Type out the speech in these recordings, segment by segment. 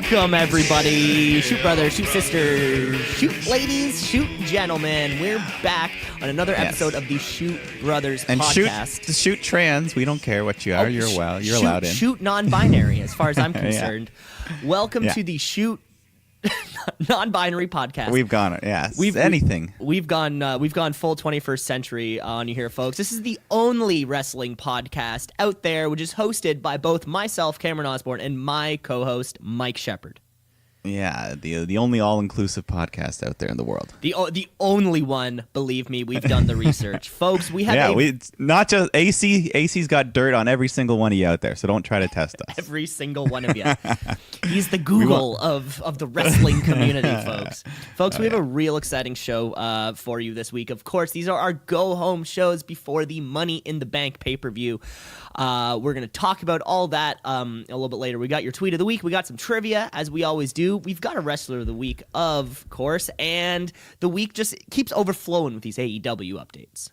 Welcome, everybody. Shoot brothers, shoot sisters, shoot ladies, shoot gentlemen. We're back on another episode of the Shoot Brothers podcast. And shoot trans. We don't care what you are. You're allowed in. Shoot non-binary, as far as I'm concerned. Welcome to the Shoot non-binary podcast. We've gone, anything. We've gone full 21st century on you here, folks. This is the only wrestling podcast out there, which is hosted by both myself, Cameron Osborne, and my co-host, Mike Shepard. Yeah, the only all-inclusive podcast out there in the world. The only one, believe me, we've done the research. Folks, we have not just AC. AC's got dirt on every single one of you out there, so don't try to test us. Every single one of you. He's the Google of the wrestling community, folks. Folks, we have a real exciting show for you this week. Of course, these are our go-home shows before the Money in the Bank pay-per-view. We're going to talk about all that a little bit later. We got your tweet of the week. We got some trivia, as we always do. We've got a wrestler of the week, of course, and the week just keeps overflowing with these AEW updates.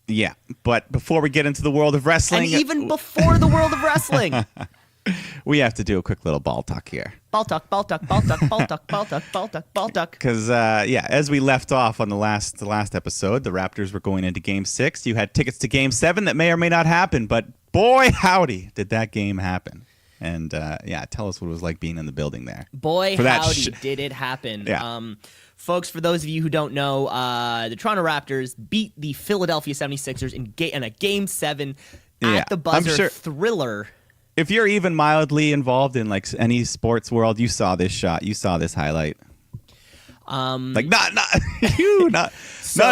Yeah, but before we get into the world of wrestling... And even before the world of wrestling... we have to do a quick little ball talk here. Ball talk, ball talk, ball talk, ball talk, ball talk, ball talk, ball talk. Because, as we left off on the last episode, the Raptors were going into Game 6. You had tickets to Game 7 that may or may not happen, but boy, howdy, did that game happen. And, tell us what it was like being in the building there. Boy, howdy, did it happen. Yeah. Folks, for those of you who don't know, the Toronto Raptors beat the Philadelphia 76ers in a Game 7 at the buzzer thriller. If you're even mildly involved in like any sports world, you saw this shot. You saw this highlight. Not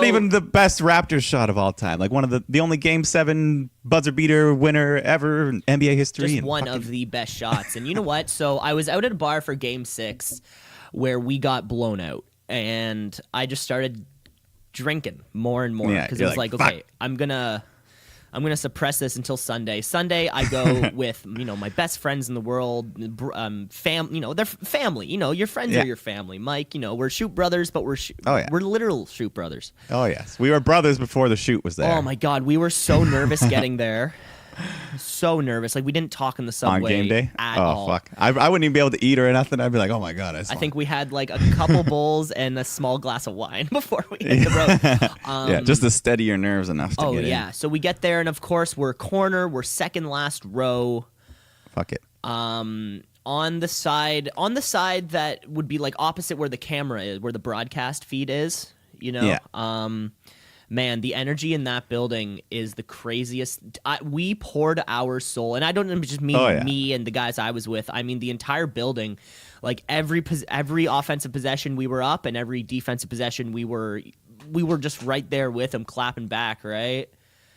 even the best Raptors shot of all time. Like one of the only Game 7 buzzer beater winner ever in NBA history. Just one of the best shots. And you know what? So I was out at a bar for Game 6 where we got blown out. And I just started drinking more and more. Because it was like, okay, I'm gonna suppress this until Sunday. Sunday, I go with my best friends in the world, they're family. Your friends are your family. Mike, we're Shoot Brothers, but we're literal Shoot Brothers. Oh yes, we were brothers before the shoot was there. Oh my God, we were so nervous getting there. So nervous, like we didn't talk in the subway on game day at all. Fuck, I wouldn't even be able to eat or nothing. I'd be like, oh my God, I think we had like a couple bowls and a small glass of wine before we hit the road. Just to steady your nerves enough to get in. So we get there, and of course we're second last row. Fuck it. On the side that would be like opposite where the camera is, where the broadcast feed is. Man, the energy in that building is the craziest. We poured our soul, and I don't just mean me and the guys I was with. I mean the entire building. Like every offensive possession we were up, and every defensive possession we were just right there with them, clapping back, right?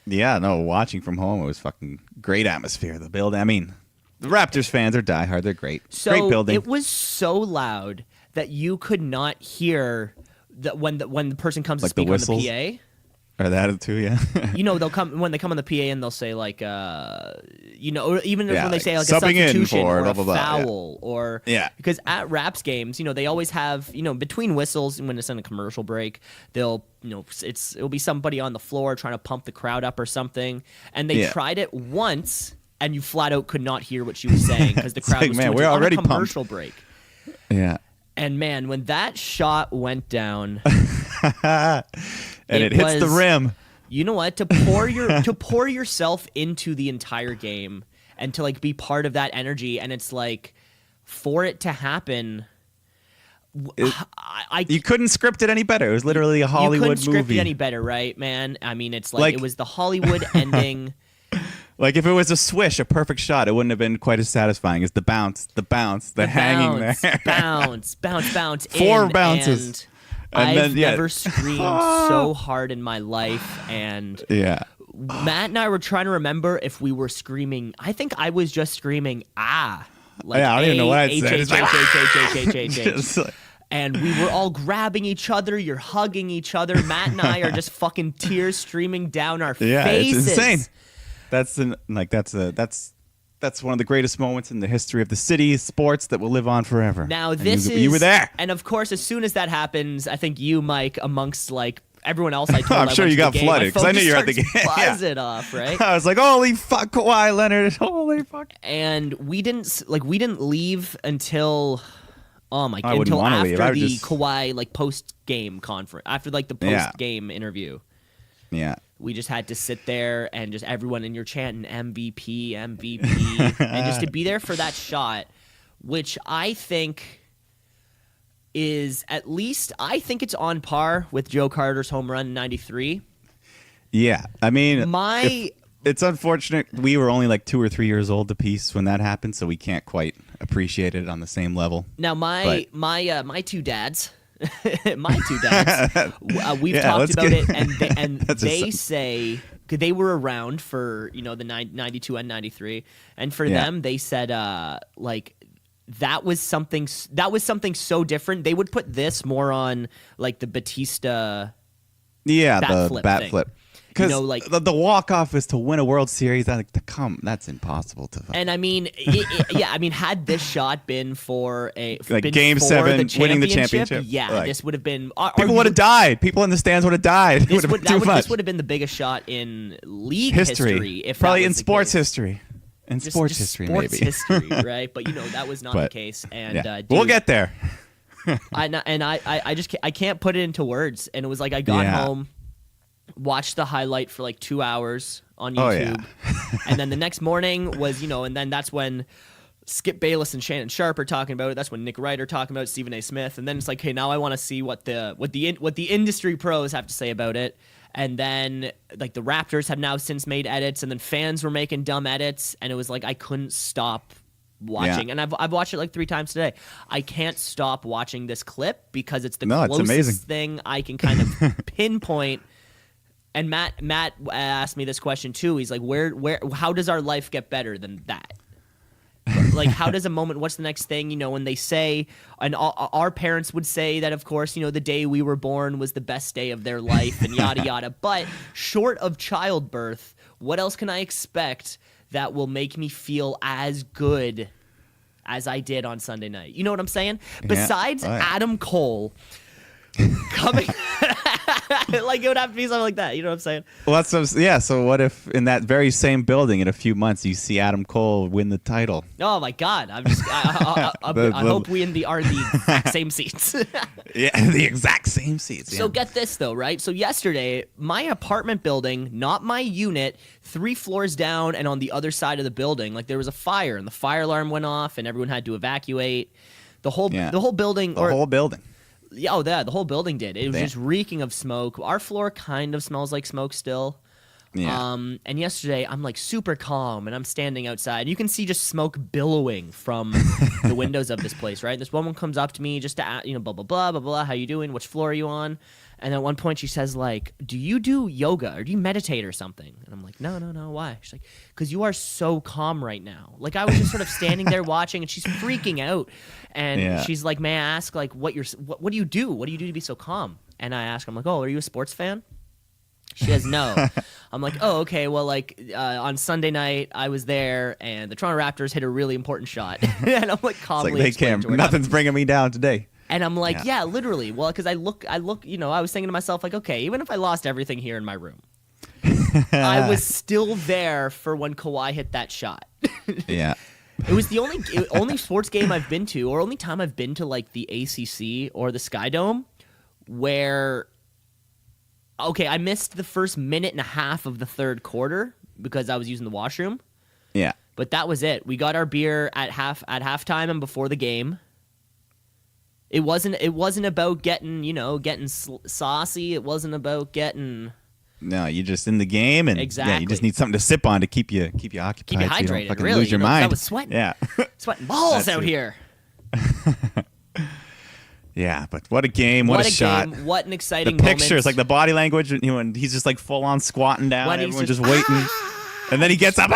Yeah, no, watching from home, it was fucking great atmosphere. The building. I mean, the Raptors fans are diehard. They're great. Great building. It was so loud that you could not hear when the person comes to speak on the PA. Or that too, yeah. They'll come when they come on the PA and they'll say like, or even when they say like a substitution or a foul or because at Raps games, they always have between whistles when it's in a commercial break, they'll it'll be somebody on the floor trying to pump the crowd up or something, and they tried it once and you flat out could not hear what she was saying because the crowd was we're already on a commercial pumped. break. Yeah. And man, when that shot went down. And it hits the rim. You know what? To pour yourself into the entire game and to like be part of that energy, and it's like for it to happen. You couldn't script it any better. It was literally a Hollywood movie. You couldn't script it any better, right, man? I mean, it's like it was the Hollywood ending. Like if it was a swish, a perfect shot, it wouldn't have been quite as satisfying as the hanging there. bounce. 4 bounces. I've never screamed so hard in my life, and Matt and I were trying to remember if we were screaming. I think I was just screaming, like I don't even know what I said. And we were all grabbing each other. You're hugging each other. Matt and I are just fucking tears streaming down our faces. It's insane. That's one of the greatest moments in the history of the city, sports that will live on forever. Now you were there, and of course, as soon as that happens, I think you, Mike, amongst like everyone else I told, I'm sure you got flooded because I knew you were at the game. Buzz it off, right? I was like, "Holy fuck, Kawhi Leonard! Holy fuck!" And we didn't leave until Oh my I god! wouldn't Until wanna leave. I after would the just- Kawhi like post game conference, after like the Yeah. post game interview, Yeah. we just had to sit there and just everyone in your chanting MVP, MVP, and just to be there for that shot, which I think is at least I think it's on par with Joe Carter's home run in '93. Yeah. I mean, My it's unfortunate we were only like 2 or 3 years old apiece when that happened, so we can't quite appreciate it on the same level. Now my two dads, my two dads, we've Yeah, talked let's about get- it, and That's they just- say 'cause they were around for the 92 and 93, and for Yeah. them they said like that was something so different. They would put this more on like the Batista. Yeah, Bat the flip bat thing. flip. Because like the walk-off is to win a World Series. That's impossible to. And I mean, I mean, had this shot been for Like been Game for 7, the winning the championship, yeah, like, this would have been. People would have died. People in the stands would have died. It would have been too much. This would have been the biggest shot in league history. if Probably that in was the sports case. history. In Just sports history, sports maybe. history, right? But that was not the But, case. And yeah. dude, We'll get there. I just I can't put it into words. And it was like I got Yeah. home, watched the highlight for like 2 hours on Oh, YouTube, yeah. and then the next morning was and then that's when Skip Bayless and Shannon Sharp are talking about it. That's when Nick Wright are talking about it, Stephen A. Smith, and then it's like, hey, now I want to see what the industry pros have to say about it. And then like the Raptors have now since made edits, and then fans were making dumb edits, and it was like I couldn't stop watching. Yeah. And I've watched it like 3 times today. I can't stop watching this clip because it's the No, it's closest amazing. thing I can kind of pinpoint. And Matt asked me this question too. He's like, how does our life get better than that? Like, how does a moment, what's the next thing, when they say, and our parents would say that, of course, the day we were born was the best day of their life and yada, yada. But short of childbirth, what else can I expect that will make me feel as good as I did on Sunday night? You know what I'm saying? Yeah. Besides Oh, yeah. Adam Cole coming, like it would have to be something like that. You know what I'm saying? Well, so what if in that very same building in a few months you see Adam Cole win the title? Oh my God! I hope we are in the exact same seats. Yeah, the exact same seats. So yeah. get this though, right? So yesterday, my apartment building, not my unit, 3 floors down and on the other side of the building, like there was a fire and the fire alarm went off and everyone had to evacuate. The whole building, the whole building. yeah, the whole building did. It was Damn. just reeking of smoke. Our floor kind of smells like smoke still. Yeah. And yesterday I'm like super calm and I'm standing outside. You can see just smoke billowing from the windows of this place, right? This woman comes up to me just to ask, blah, blah, blah, blah, blah. How you doing? Which floor are you on? And at one point she says like, do you do yoga or do you meditate or something? And I'm like, no. Why? She's like, because you are so calm right now. Like I was just sort of standing there watching and she's freaking out. And Yeah. she's like, may I ask like what do you do? What do you do to be so calm? And I ask her, I'm like, oh, are you a sports fan? She says no. I'm like, oh, okay. Well, like on Sunday night, I was there, and the Toronto Raptors hit a really important shot, and I'm like It's calmly like they explaining can't. to her, Nothing's bringing me down today. and I'm like, Yeah. yeah, literally. Well, because I look. I was thinking to myself, like, okay, even if I lost everything here in my room, I was still there for when Kawhi hit that shot. Yeah. It was the only sports game I've been to, or only time I've been to like the ACC or the Sky Dome, where. Okay, I missed the first minute and a half of the third quarter because I was using the washroom. Yeah. But that was it. We got our beer at halftime and before the game. It wasn't about getting saucy. It wasn't about getting No, you're just in the game, and Exactly. yeah, you just need something to sip on to keep you occupied, keep you so you don't hydrated. fucking Really, lose your 'cause mind. I was sweating. Yeah. Sweating balls That's out it. here. Yeah, but what a game! What a shot! game! What an The exciting pictures, moment. like the body language, and he's just like full on squatting down, When he's everyone just, just waiting, and then he gets up.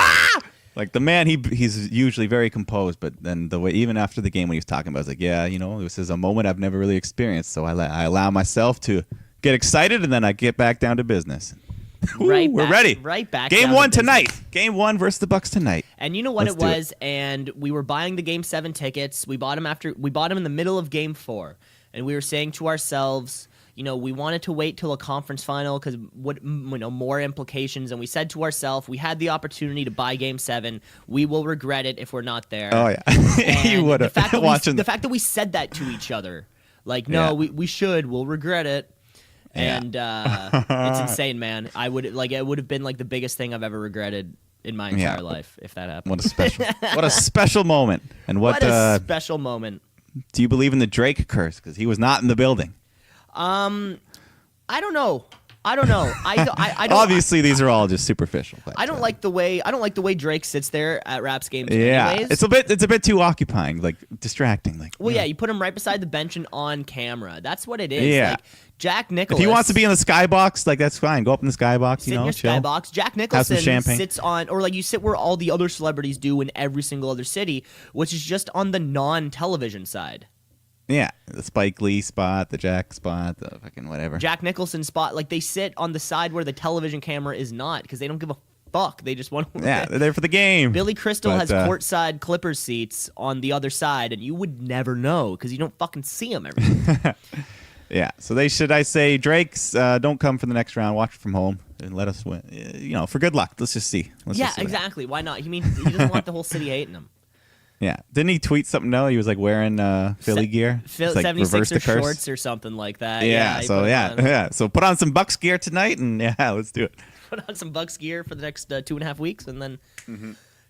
Like the man, he's usually very composed, but then the way, even after the game when he was talking about, it, I was like, yeah, this is a moment I've never really experienced, so I allow myself to get excited, and then I get back down to business. Right We're back- ready. right back Game down to 1 business. tonight. Game 1 versus the Bucks tonight. And you know what Let's it do it. was, and we were buying the Game 7 tickets. We bought them in the middle of Game 4, and we were saying to ourselves, we wanted to wait till a conference final because more implications. And we said to ourselves, we had the opportunity to buy Game 7. We will regret it if we're not there. Oh yeah, you would have. The fact that we said that to each other, like, no, we should. We'll regret it. Yeah. And it's insane, man. It would have been like the biggest thing I've ever regretted in my entire life if that happened. What a special moment. And what a special moment. Do you believe in the Drake curse? Because he was not in the building. I don't know. I don't, Obviously, these are all just superficial. But, I don't like the way Drake sits there at Raps games. Yeah, anyways. it's a bit too occupying, like distracting. Like, well, yeah, you put him right beside the bench and on camera. That's what it is. Yeah. Like, Jack Nicklaus. If he wants to be in the skybox, like that's fine. Go up in the skybox. Sit in your chill. skybox. Jack Nicholson sits on, or like you sit where all the other celebrities do in every single other city, which is just on the non-television side. Yeah, the Spike Lee spot, the Jack spot, the fucking whatever. Jack Nicholson spot, like they sit on the side where the television camera is not because they don't give a fuck. They just want to. Yeah, they're there for the game. Billy Crystal has courtside Clippers seats on the other side, and you would never know because you don't fucking see them every day. Yeah, so I say Drake's don't come for the next round. Watch it from home and let us win. For good luck. Let's just see. Exactly. Why not? He doesn't want the whole city hating him. Yeah. Didn't he tweet something? No, he was like wearing Philly gear. Like 76er shorts or something like that. Yeah. So put on some Bucks gear tonight, and let's do it. Put on some Bucks gear for the next 2.5 weeks, and then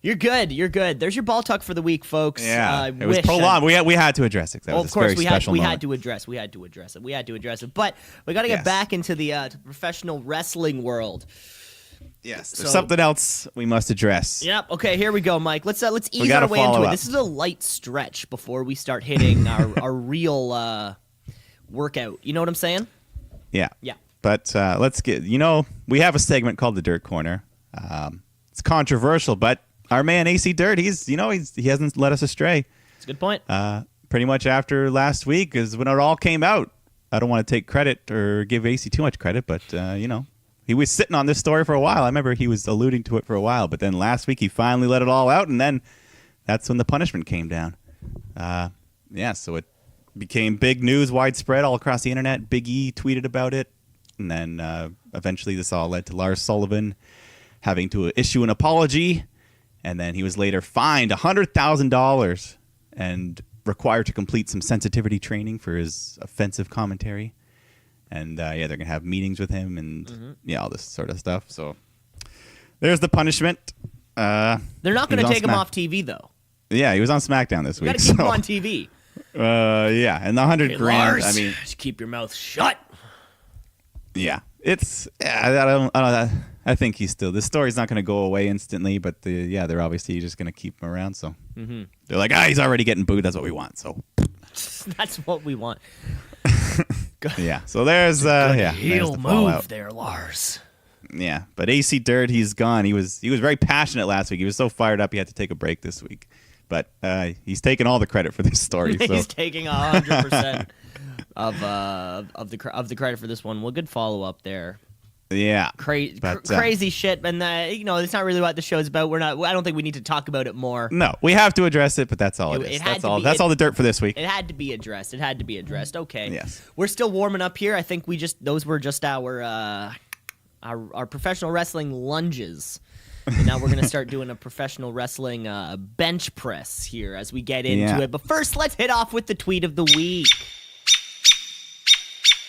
you're good. You're good. There's your ball talk for the week, folks. Yeah. It was prolonged. We had to address it. That was of course, we had to address it. But we got to get back into the professional wrestling world. Yes, there's something else we must address. Yep. Okay, here we go, Mike. Let's ease our way into it. This is a light stretch before we start hitting our real workout. You know what I'm saying? Yeah. Yeah. But let's get. We have a segment called the Dirt Corner. It's controversial, but our man AC Dirt, he hasn't let us astray. That's a good point. Pretty much after last week is when it all came out. I don't want to take credit or give AC too much credit, but he was sitting on this story for a while. I remember he was alluding to it for a while, but then last week he finally let it all out, and then that's when the punishment came down. So it became big news, widespread all across the internet. Big E tweeted about it, and then eventually this all led to Lars Sullivan having to issue an apology, and then he was later fined $100,000 and required to complete some sensitivity training for his offensive commentary. And they're gonna have meetings with him and all this sort of stuff. So there's the punishment. They're not gonna take him off TV though. Yeah, he was on Smackdown this week. Gotta keep him on TV. And the $100,000. Lars, I mean, just keep your mouth shut. Yeah, it's. I don't know. I think he's still. This story's not gonna go away instantly, but they're obviously just gonna keep him around. So they're like, he's already getting booed. That's what we want. So that's what we want. Yeah, so there's heel move there, Lars. Yeah, but AC Dirt, he's gone. He was very passionate last week. He was so fired up he had to take a break this week. But he's taking all the credit for this story. So. He's taking 100% of the credit for this one. Well, good follow up there. Yeah, crazy shit, and it's not really what the show's about. I don't think we need to talk about it more. No, we have to address it, but that's all it is. That's all the dirt for this week. It had to be addressed. Okay. Yes. We're still warming up here. I think those were just our professional wrestling lunges. And now we're gonna start doing a professional wrestling bench press here as we get into it. But first, let's hit off with the tweet of the week.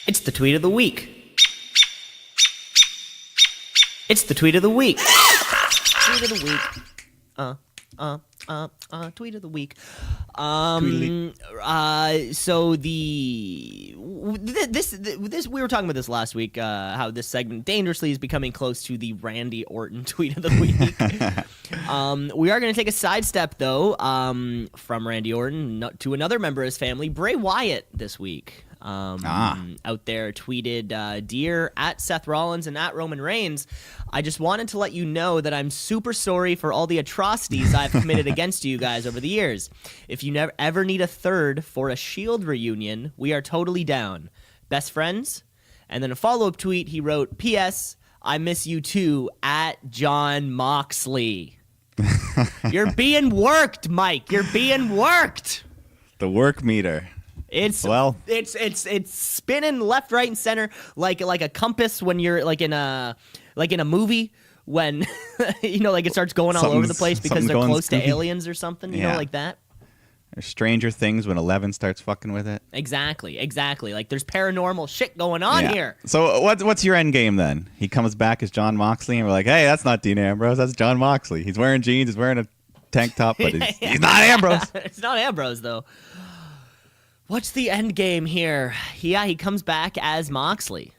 It's the tweet of the week. It's the tweet of the week. Tweet of the week. Tweet of the week. So this we were talking about this last week. How this segment dangerously is becoming close to the Randy Orton tweet of the week. We are going to take a sidestep though, from Randy Orton to another member of his family, Bray Wyatt, this week. Out there tweeted, "Dear at Seth Rollins and at Roman Reigns, I just wanted to let you know that I'm super sorry for all the atrocities I've committed against you guys over the years. If you ever need a third for a Shield reunion, we are totally down. Best friends?" And then a follow-up tweet, he wrote, "P.S. I miss you too, at John Moxley." You're being worked, Mike. You're being worked. The work meter. It's spinning left, right, and center like a compass when you're like in a movie when like it starts going all over the place because they're close to aliens or something, you know, like that. Or Stranger Things when 11 starts fucking with it. Exactly. Like there's paranormal shit going on here. So what's your end game then? He comes back as John Moxley, and we're like, hey, that's not Dean Ambrose, that's John Moxley. He's wearing jeans, he's wearing a tank top, but he's not Ambrose. It's not Ambrose though. What's the end game here? Yeah, he comes back as Moxley.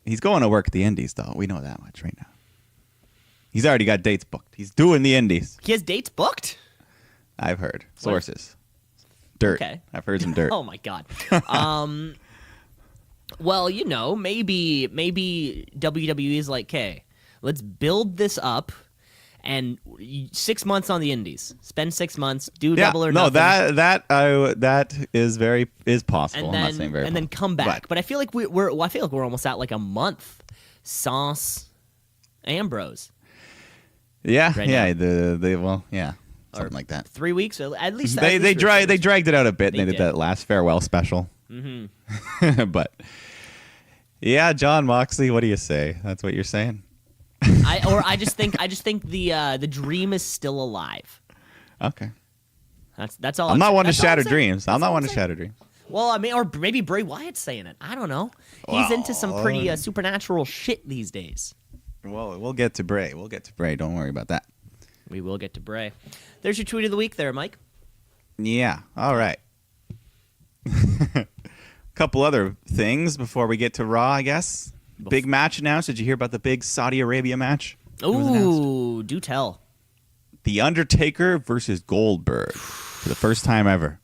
He's going to work at the Indies though. We know that much right now. He's already got dates booked. He's doing the Indies. He has dates booked? I've heard. Sources. Dirt. Okay. I've heard some dirt. Oh my god. Well, maybe WWE is like, okay, let's build this up, and 6 months on the Indies. Spend 6 months, do double or nothing. No, that is possible. I'm not saying very. And then come back. But I feel like we're almost at like a month. Sauce, Ambrose. Yeah, right yeah. Something like that. 3 weeks, at least. They dragged it out a bit. And they did that last farewell special. Mm-hmm. But yeah, John Moxley. What do you say? That's what you're saying. I just think the dream is still alive. Okay. That's all. I'm not one to shatter dreams. I'm not one to shatter dreams. Well, I mean, or maybe Bray Wyatt's saying it. I don't know. He's into some pretty supernatural shit these days. Well, we'll get to Bray. Don't worry about that. We will get to Bray. There's your tweet of the week there, Mike. Yeah. All right. Couple other things before we get to Raw, I guess. Big match announced. Did you hear about the big Saudi Arabia match? Ooh, do tell. The Undertaker versus Goldberg for the first time ever.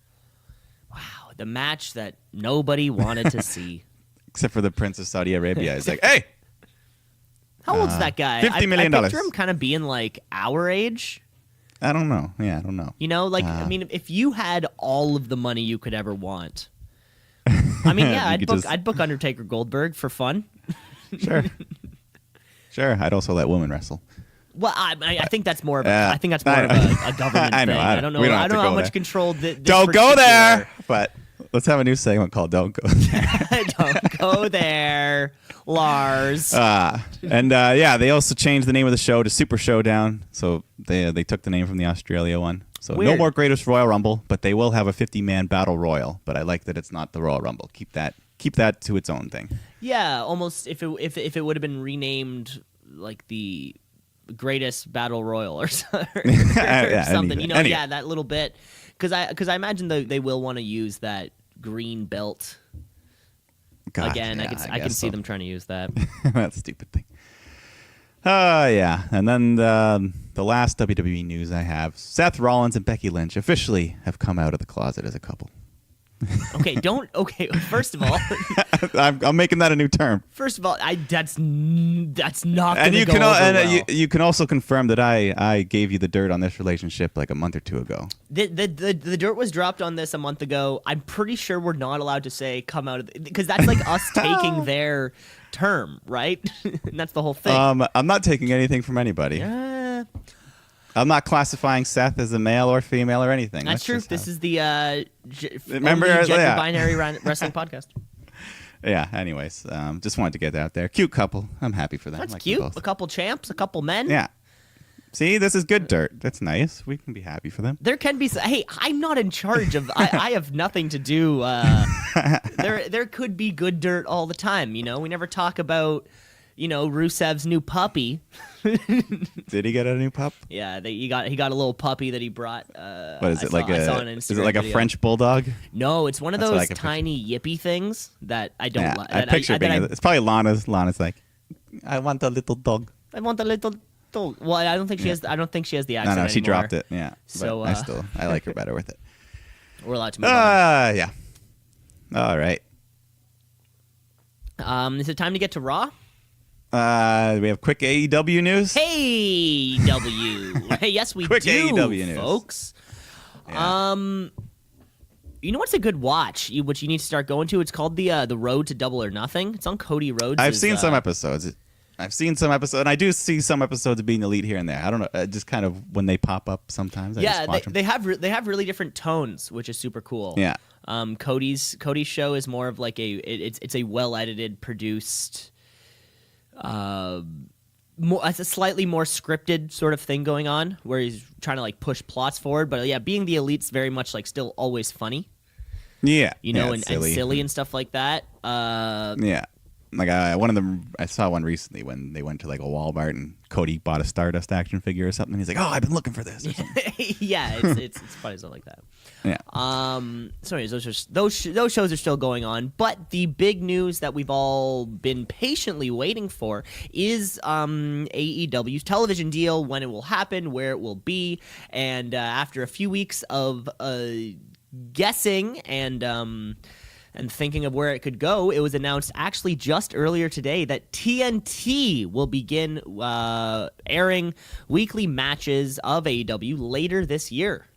Wow, the match that nobody wanted to see. Except for the Prince of Saudi Arabia. He's like, hey! How old's that guy? $50 million. I picture him kind of being like our age. I don't know. Yeah, I don't know. I mean, if you had all of the money you could ever want, I mean, yeah, I'd book Undertaker Goldberg for fun. Sure. I'd also let women wrestle. Well, I think that's more of a government I know, thing. I don't know. I don't know how much control. Don't go there. But let's have a new segment called "Don't Go There." Don't go there, Lars. They also changed the name of the show to Super Showdown. So they took the name from the Australia one. So Weird. No more Greatest Royal Rumble, but they will have a 50-man Battle Royal. But I like that it's not the Royal Rumble. Keep that to its own thing. Yeah, almost if it would have been renamed like the Greatest Battle Royal or something. That little bit. Because I imagine they will want to use that green belt. God, again. yeah, I can see them trying to use that. That stupid thing. Yeah. And then the last WWE news I have, Seth Rollins and Becky Lynch officially have come out of the closet as a couple. Okay, first of all, I'm making that a new term. First of all, that's not going to go over well. You can also confirm that I gave you the dirt on this relationship like a month or two ago. The dirt was dropped on this a month ago. I'm pretty sure we're not allowed to say come out of because that's like us taking their term, right? And that's the whole thing. I'm not taking anything from anybody. I'm not classifying Seth as a male or female or anything. That's true. This is the gender binary wrestling podcast. Yeah. Anyways, just wanted to get that out there. Cute couple. I'm happy for them. That's cute. A couple champs, a couple men. Yeah. See, this is good dirt. That's nice. We can be happy for them. There can be. Hey, I'm not in charge of. I have nothing to do. There could be good dirt all the time. You know, we never talk about. Rusev's new puppy. Did he get a new pup? Yeah, he got a little puppy that he brought. What is it is it like a French bulldog? No, it's one of those tiny yippy things that I don't like. I picture it's probably Lana's. Lana's like, I want a little dog. I want a little dog. Well, I don't think she has. I don't think she has the accent. No, she anymore. dropped it. Yeah, so I like her better with it. We're allowed to move on. Yeah. All right. Is it time to get to Raw? We have quick AEW news. Hey, W. Hey, yes, we quick do, AEW news, folks. Yeah. You know what's a good watch? Which you need to start going to? It's called the Road to Double or Nothing. It's on Cody Rhodes. I've seen some episodes. I've seen some episodes, and I do see some episodes of Being Elite here and there. I don't know, just kind of when they pop up sometimes. I just watch them. they have really different tones, which is super cool. Yeah. Cody's show is more of like it's a well edited, produced, it's a slightly more scripted sort of thing going on where he's trying to like push plots forward. But yeah, Being the Elite's very much like still always funny. Yeah, and silly and stuff like that. Yeah. Like one of them, I saw one recently when they went to like a Walmart and Cody bought a Stardust action figure or something. He's like, "Oh, I've been looking for this." Yeah, it's funny stuff like that. Yeah. So anyways, those shows are still going on, but the big news that we've all been patiently waiting for is AEW's television deal, when it will happen, where it will be, and after a few weeks of guessing and thinking of where it could go, it was announced actually just earlier today that TNT will begin airing weekly matches of AEW later this year.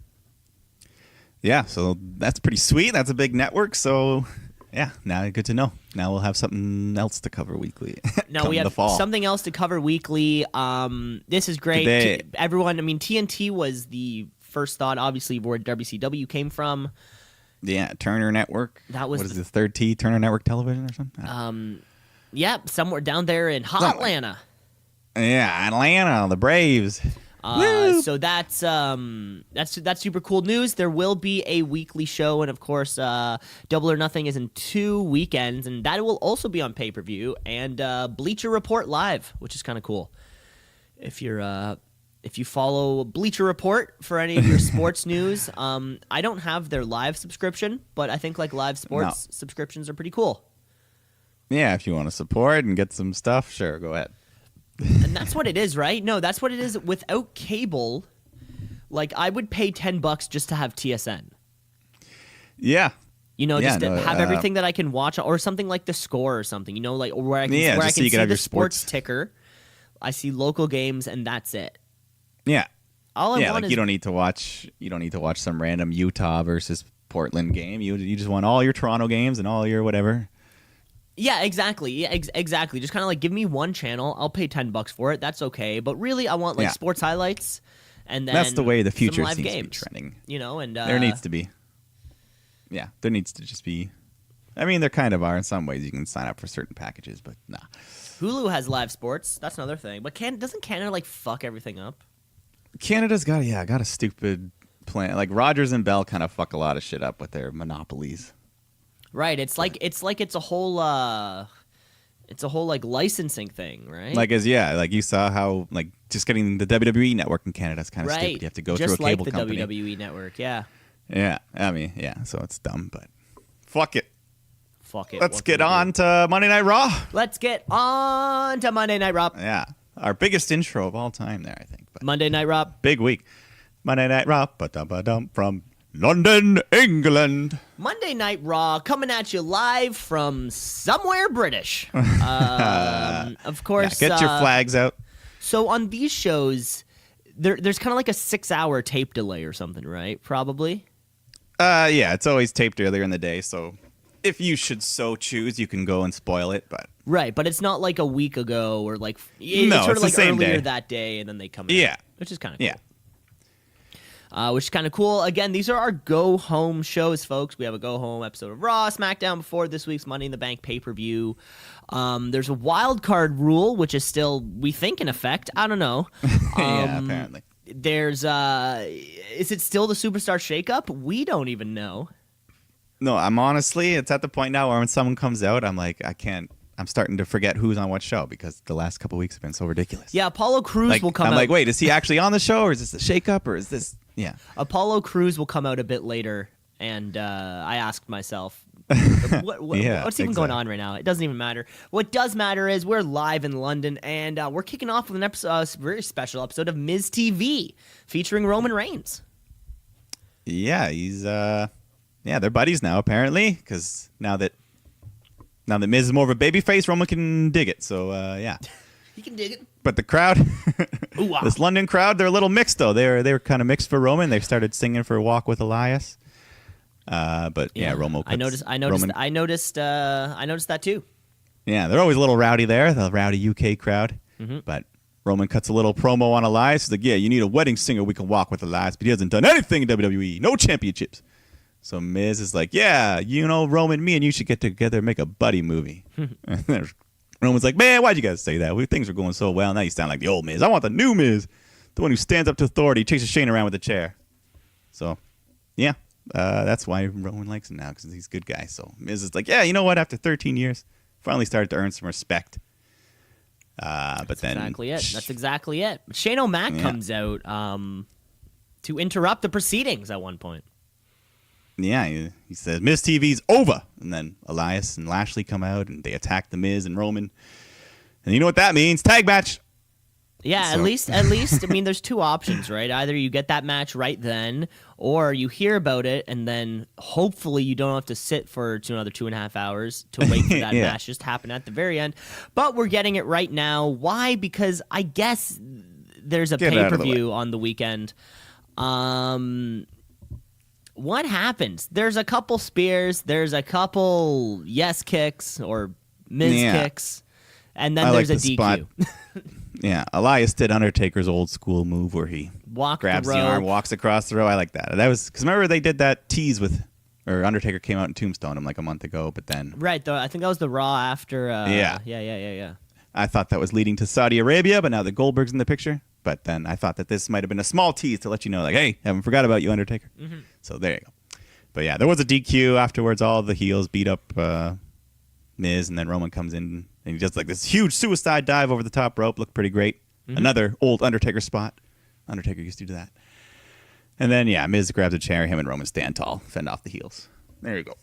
Yeah, so that's pretty sweet. That's a big network. So, yeah, now good to know. Now we'll have something else to cover weekly. Now we have something else to cover weekly. This is great. Everyone, I mean, TNT was the first thought, obviously, where WCW came from. Yeah, Turner Network. That was what is the third T? Turner Network Television or something? Yeah, somewhere down there in hot Atlanta. Yeah, Atlanta, the Braves. So that's super cool news. There will be a weekly show, and of course, Double or Nothing is in 2 weekends, and that will also be on pay-per-view and Bleacher Report Live, which is kind of cool. If you follow Bleacher Report for any of your sports news, I don't have their live subscription, but I think like live sports subscriptions are pretty cool. Yeah, if you want to support and get some stuff, sure, go ahead. And that's what it is, right? No, that's what it is. Without cable, like I would pay $10 just to have TSN. Yeah. Just to have everything that I can watch, or something like The Score or something, like where I can see the sports ticker. I see local games, and that's it. Yeah. You don't need to watch some random Utah versus Portland game. You just want all your Toronto games and all your whatever. Yeah, exactly. Yeah, exactly. Just kind of like give me one channel. I'll pay $10 for it. That's okay. But really, I want like sports highlights, and then that's the way the future live seems games, to be trending. And there needs to be. Yeah, there needs to just be. I mean, there kind of are in some ways. You can sign up for certain packages, but nah. Hulu has live sports. That's another thing. But doesn't Canada like fuck everything up? Canada's got a stupid plan. Like Rogers and Bell kind of fuck a lot of shit up with their monopolies. Right. It's a whole like licensing thing, right? Like you saw how like just getting the WWE network in Canada is kind of stupid. You have to go through a cable company. Just like the WWE network, yeah. Yeah, I mean, yeah. So it's dumb, but fuck it. Fuck it. Let's get on to Monday Night Raw. Let's get on to Monday Night Raw. Yeah, our biggest intro of all time there, I think. But Monday Night Raw. Big week. Monday Night Raw. Ba-dum-ba-dum from London, England. Monday Night Raw coming at you live from somewhere British. Of course. Yeah, get your flags out. So on these shows, there's kind of like a 6-hour tape delay or something, right? Probably. Yeah, it's always taped earlier in the day, so if you should so choose, you can go and spoil it. But right, but it's not like a week ago or like it's sort of like earlier that day, and then they come out. Yeah, which is kind of cool. Yeah. Which is kind of cool. Again, these are our go-home shows, folks. We have a go-home episode of Raw, SmackDown before this week's Money in the Bank pay-per-view. There's a wild card rule, which is still, we think, in effect. I don't know. Yeah, apparently. There's, is it still the Superstar Shakeup? We don't even know. No, it's at the point now where when someone comes out, I'm like, I'm starting to forget who's on what show because the last couple of weeks have been so ridiculous. Yeah, Apollo Crews will come out. I'm like, wait, is he actually on the show or is this a shakeup or is this... Yeah. Apollo Crews will come out a bit later, and I asked myself, what's even going on right now? It doesn't even matter. What does matter is we're live in London, and we're kicking off with an episode, a very special episode of Miz TV featuring Roman Reigns. Yeah, he's they're buddies now apparently because now that Miz is more of a babyface, Roman can dig it. So yeah. He can dig it. But the crowd, this London crowd, they're a little mixed though. They were kind of mixed for Roman. They started singing for "Walk with Elias," but yeah, Romo. I noticed that too. Yeah, they're always a little rowdy there, the rowdy UK crowd. Mm-hmm. But Roman cuts a little promo on Elias. He's like, yeah, you need a wedding singer we can walk with Elias, but he hasn't done anything in WWE. No championships. So Miz is like, yeah, Roman, me and you should get together and make a buddy movie. And then Roman's like, man, why'd you guys say that? Things were going so well. Now you sound like the old Miz. I want the new Miz, the one who stands up to authority, chases Shane around with a chair. So, yeah, that's why Roman likes him now, because he's a good guy. So Miz is like, yeah, you know what? After 13 years, finally started to earn some respect. But then exactly it. That's exactly it. Shane O'Mac comes out to interrupt the proceedings at one point. Yeah, he says, Miz TV's over. And then Elias and Lashley come out, and they attack the Miz and Roman. And you know what that means? Tag match. Yeah, So. at least, I mean, there's two options, right? Either you get that match right then, or you hear about it, and then hopefully you don't have to sit for another 2.5 hours to wait for that match just to happen at the very end. But we're getting it right now. Why? Because I guess there's a pay-per-view on the weekend. What happens? There's a couple spears, there's a couple yes kicks or Miz kicks, and then there's a DQ. Yeah, Elias did Undertaker's old school move where he grabs the arm, walks across the row. I like that. That was because remember they did that tease or Undertaker came out and tombstoned him like a month ago, but then right. I think that was the Raw after. Yeah. I thought that was leading to Saudi Arabia, but now the Goldberg's in the picture. But then I thought that this might have been a small tease to let you know, like, hey, haven't forgot about you, Undertaker. Mm-hmm. So there you go. But yeah, there was a DQ afterwards. All the heels beat up Miz, and then Roman comes in and he does like this huge suicide dive over the top rope. Looked pretty great. Mm-hmm. Another old Undertaker spot. Undertaker used to do that. And then, yeah, Miz grabs a chair. Him and Roman stand tall, fend off the heels. There you go.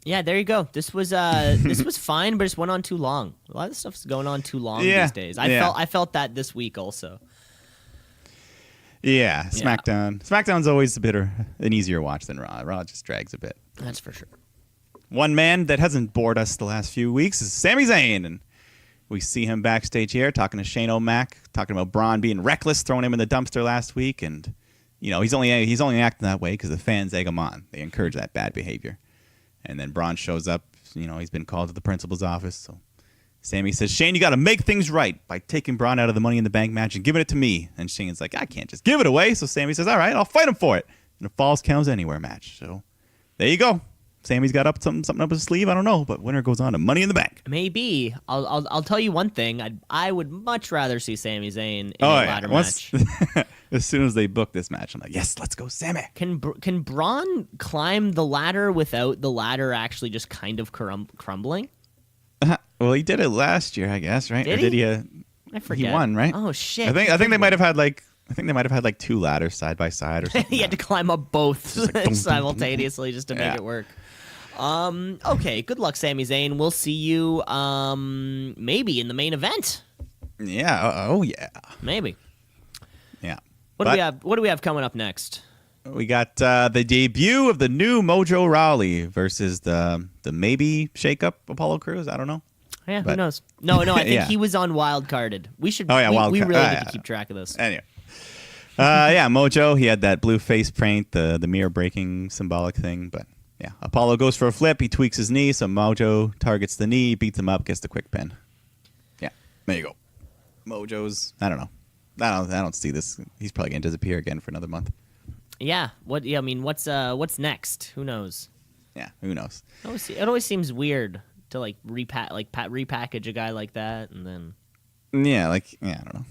Yeah, there you go. This was fine, but it just went on too long. A lot of stuff's going on too long these days. I felt that this week also. Yeah, Smackdown. Smackdown's always an easier watch than Raw. Raw just drags a bit. That's for sure. One man that hasn't bored us the last few weeks is Sami Zayn, and we see him backstage here talking to Shane O'Mac, talking about Braun being reckless, throwing him in the dumpster last week, and he's only acting that way because the fans egg him on. They encourage that bad behavior. And then Braun shows up. He's been called to the principal's office. So Sammy says, Shane, you got to make things right by taking Braun out of the Money in the Bank match and giving it to me. And Shane's like, I can't just give it away. So Sammy says, all right, I'll fight him for it. And a Falls Counts Anywhere match. So there you go. Sammy's got something up his sleeve. I don't know, but winner goes on to Money in the Bank. Maybe. I'll tell you one thing. I would much rather see Sami Zayn in a ladder match. As soon as they book this match, I'm like, yes, let's go, Sammy. Can Braun climb the ladder without the ladder actually just kind of crumbling? Well, he did it last year, I guess, right? Did or did he? I forget. He won, right? Oh shit! I think they might have had like two ladders side by side or something. He had to climb up both simultaneously just to make it work. Okay, good luck, Sami Zayn. We'll see you maybe in the main event. Yeah. Oh yeah. Maybe. Yeah. What do we have coming up next? We got the debut of the new Mojo Rawley versus the maybe shake-up Apollo Crews. I don't know. Yeah, who knows? No, I think he was on wild carded. We should. We really need to keep track of this. Anyway. Mojo, he had that blue face paint, the mirror breaking symbolic thing, but yeah, Apollo goes for a flip. He tweaks his knee, so Mojo targets the knee, beats him up, gets the quick pin. Yeah, there you go. Mojo's. I don't know. I don't see this. He's probably gonna disappear again for another month. Yeah. What's next? Who knows? Yeah. Who knows? It always seems weird to repackage a guy like that and then. Yeah. I don't know.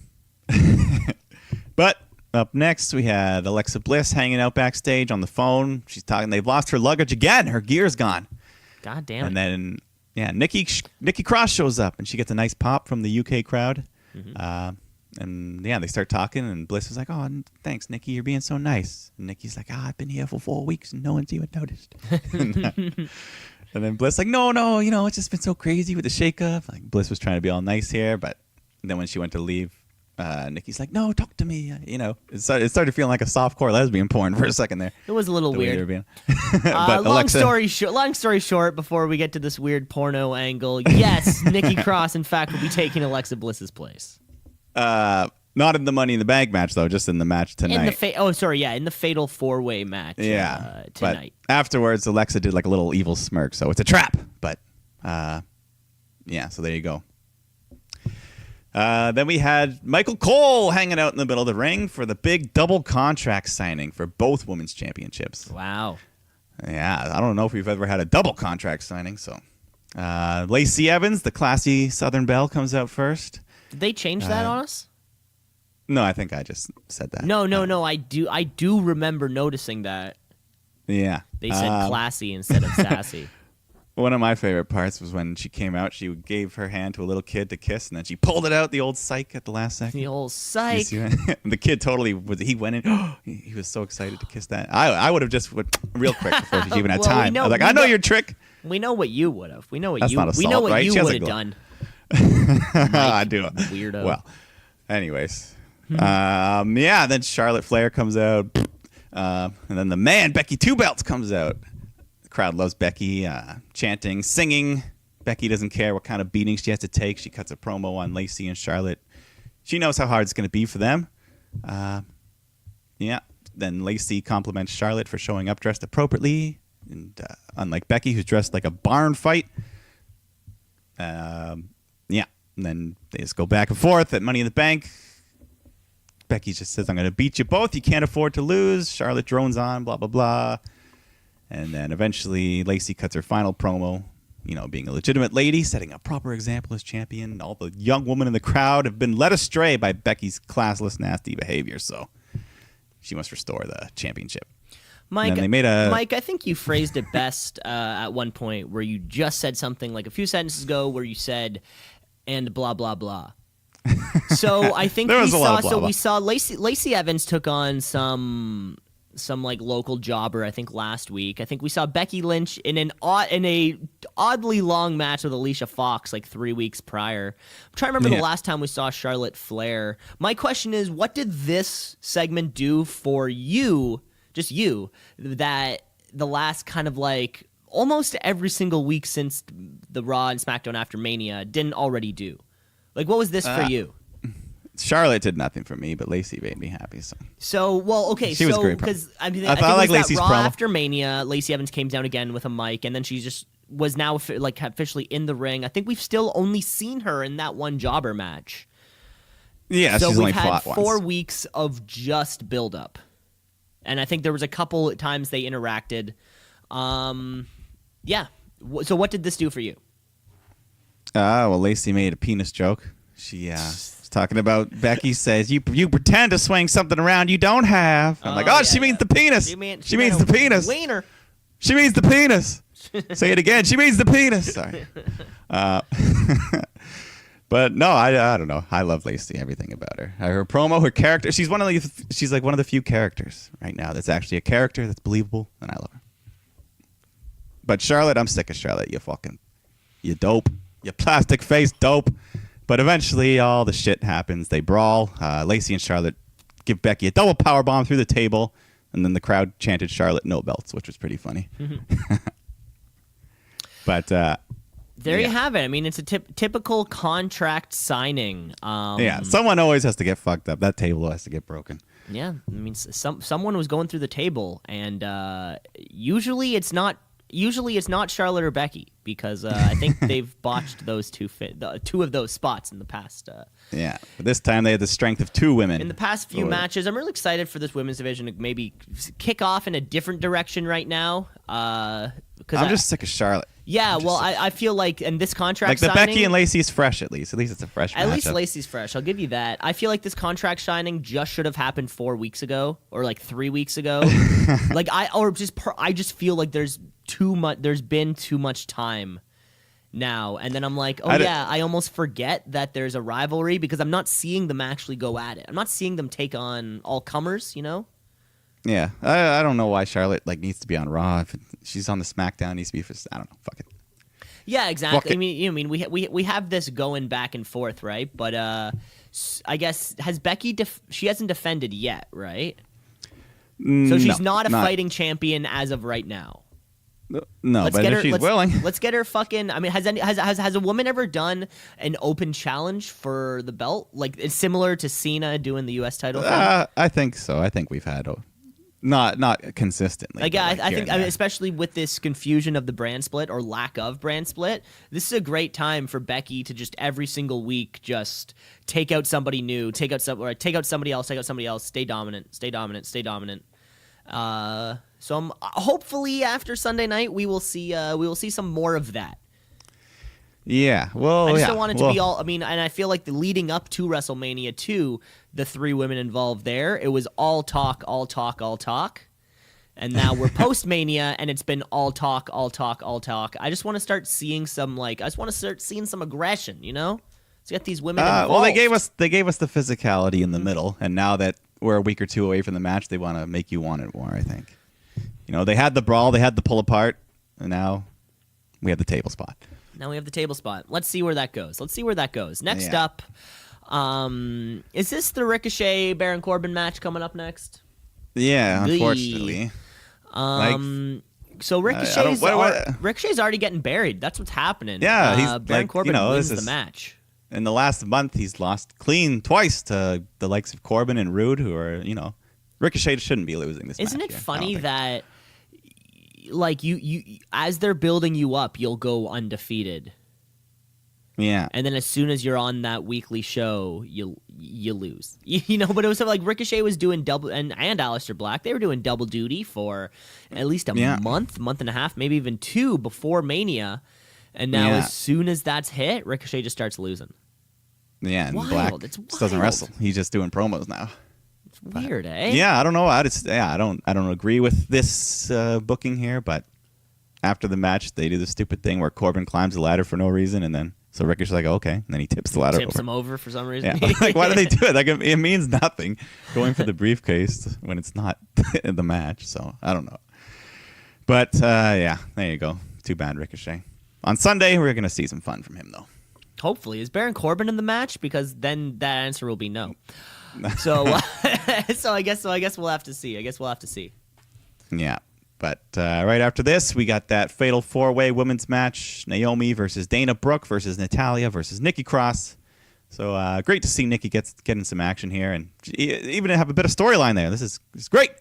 But up next, we had Alexa Bliss hanging out backstage on the phone. She's talking. They've lost her luggage again. Her gear's gone. God damn it. And then, Nikki Cross shows up, and she gets a nice pop from the UK crowd. Mm-hmm. And they start talking, and Bliss is like, "Oh, thanks, Nikki. You're being so nice." And Nikki's like, "I've been here for 4 weeks, and no one's even noticed." And then Bliss like, "No, it's just been so crazy with the shakeup." Like Bliss was trying to be all nice here, but then when she went to leave, Nikki's like, "No, talk to me." It started feeling like a softcore lesbian porn for a second there. It was a little weird. But long story short, before we get to this weird porno angle, yes, Nikki Cross, in fact, will be taking Alexa Bliss's place. Not in the Money in the Bank match though, just in the match tonight. In the Fatal 4-Way match. Tonight. But afterwards, Alexa did like a little evil smirk, so it's a trap. But yeah, so there you go. Then we had Michael Cole hanging out in the middle of the ring for the big double contract signing for both women's championships. Wow. Yeah, I don't know if we've ever had a double contract signing. So Lacey Evans, the classy Southern Belle, comes out first. Did they change that on us? No, I think I just said that. No. I do remember noticing that. Yeah. They said classy instead of sassy. One of my favorite parts was when she came out, she gave her hand to a little kid to kiss, and then she pulled it out, the old psych at the last second. The old psych. The kid totally, he went in, he was so excited to kiss that. I would have just went real quick before she even had time. I was like, I know your trick. We know what you would have. We know what That's you not assault, we know what right? you She has would a have glove. done. I do. Weirdo. Well, anyways. Yeah, then Charlotte Flair comes out. And then the man, Becky Two Belts, comes out. The crowd loves Becky, chanting, singing. Becky doesn't care what kind of beating she has to take. She cuts a promo on Lacey and Charlotte. She knows how hard it's going to be for them. Yeah. Then Lacey compliments Charlotte for showing up dressed appropriately. And unlike Becky, who's dressed like a barn fight. Yeah. And then they just go back and forth at Money in the Bank. Becky just says, I'm going to beat you both. You can't afford to lose. Charlotte drones on, blah, blah, blah. And then eventually Lacey cuts her final promo, being a legitimate lady, setting a proper example as champion. All the young women in the crowd have been led astray by Becky's classless, nasty behavior. So she must restore the championship. Mike, I think you phrased it best at one point where you just said something like a few sentences ago where you said, and blah, blah, blah. So I think we saw Lacey Evans took on some like local jobber, I think last week. I think we saw Becky Lynch in a oddly long match with Alicia Fox like 3 weeks prior. I'm trying to remember the last time we saw Charlotte Flair. My question is, what did this segment do for you, just you, that the last kind of like almost every single week since the Raw and SmackDown after Mania didn't already do? Like, what was this for you? Charlotte did nothing for me, but Lacey made me happy. So well, okay. She was great. Because I think like it was Lacey's that Raw promo. after Mania, Lacey Evans came down again with a mic, and then she just was now like officially in the ring. I think we've still only seen her in that one jobber match. Yeah, so she's only we've had fought 4 once. weeks of just build up, and I think there was a couple times they interacted. Yeah. So what did this do for you? Well, Lacey made a penis joke. She was talking about Becky says, you pretend to swing something around you don't have. I'm like, she means the penis. She means the penis. Wiener. She means the penis. Say it again. She means the penis. Sorry. But no, I don't know. I love Lacey. Everything about her. Her promo, her character. She's like one of the few characters right now that's actually a character that's believable, and I love her. But Charlotte, I'm sick of Charlotte. You dope. You plastic face dope. But eventually, all the shit happens. They brawl. Lacey and Charlotte give Becky a double power bomb through the table, and then the crowd chanted Charlotte no belts, which was pretty funny. But there you have it. I mean, it's a typical contract signing. Someone always has to get fucked up. That table has to get broken. Yeah, I mean, someone was going through the table, and usually it's not Charlotte or Becky, because I think they've botched those two of those spots in the past. But this time they had the strength of 2 women. In the past few matches, I'm really excited for this women's division to maybe kick off in a different direction right now. Because I'm just sick of Charlotte. Yeah, I feel like, and this contract like the signing, Becky and Lacey is fresh at least. At least it's a fresh matchup. At least Lacey's fresh. I'll give you that. I feel like this contract signing just should have happened 4 weeks ago or like 3 weeks ago. I just feel like there's been too much time now. And then I'm like, I almost forget that there's a rivalry because I'm not seeing them actually go at it. I'm not seeing them take on all comers, Yeah, I don't know why Charlotte needs to be on Raw. If she's on the Smackdown, needs to be for. I don't know. Fuck it. Yeah, exactly. I mean, we have this going back and forth, right? But I guess has Becky she hasn't defended yet, right? So she's not a fighting champion as of right now. No, but if she's willing, let's get her fucking. I mean, has a woman ever done an open challenge for the belt? Like it's similar to Cena doing the U.S. title thing? I think so. I think we've had Not consistently. Like, yeah, I think, there. especially with this confusion of the brand split or lack of brand split, this is a great time for Becky to just every single week just take out somebody new, take out somebody else, stay dominant. So hopefully after Sunday night we will see some more of that. Yeah, well, I just don't want it to be all. I mean, and I feel like the leading up to WrestleMania 2, the 3 women involved there, it was all talk, and now we're post Mania, and it's been all talk. I just want to start seeing some some aggression, you know. Let's get these women involved. Well, they gave us the physicality in the middle, and now that we're a week or two away from the match, they want to make you want it more. I think, you know, they had the brawl, they had the pull apart, and now we have the table spot. Now we have the table spot. Let's see where that goes. Next up, is this the Ricochet Baron Corbin match coming up next? Yeah, unfortunately. So Ricochet's already getting buried. That's what's happening. Yeah, Baron Corbin wins the match. In the last month, he's lost clean twice to the likes of Corbin and Rude, who are, you know, Ricochet shouldn't be losing this match. Isn't it funny that, like, you as they're building you up, you'll go undefeated. Yeah. And then as soon as you're on that weekly show, you lose. You know, but it was like Ricochet was doing double, and Aleister Black, they were doing double duty for at least a month and a half, maybe even 2 before Mania. And now as soon as that's hit, Ricochet just starts losing. Yeah, and wild. Black It's just doesn't wrestle. He's just doing promos now. It's weird, eh? Yeah, I don't know. I don't agree with this booking here, but after the match, they do the stupid thing where Corbin climbs the ladder for no reason, and then so Ricochet's like, okay, and then he tips the ladder. Tips him over for some reason. Yeah. Like, why do they do it? Like, it means nothing going for the briefcase when it's not in the match. So I don't know. But yeah, there you go. Too bad, Ricochet. On Sunday, we're gonna see some fun from him, though. Hopefully, is Baron Corbin in the match? Because then that answer will be no. So, so I guess we'll have to see. Yeah. But right after this, we got that fatal 4-way women's match: Naomi versus Dana Brooke versus Natalya versus Nikki Cross. So great to see Nikki getting some action here, and even have a bit of storyline there. This is great.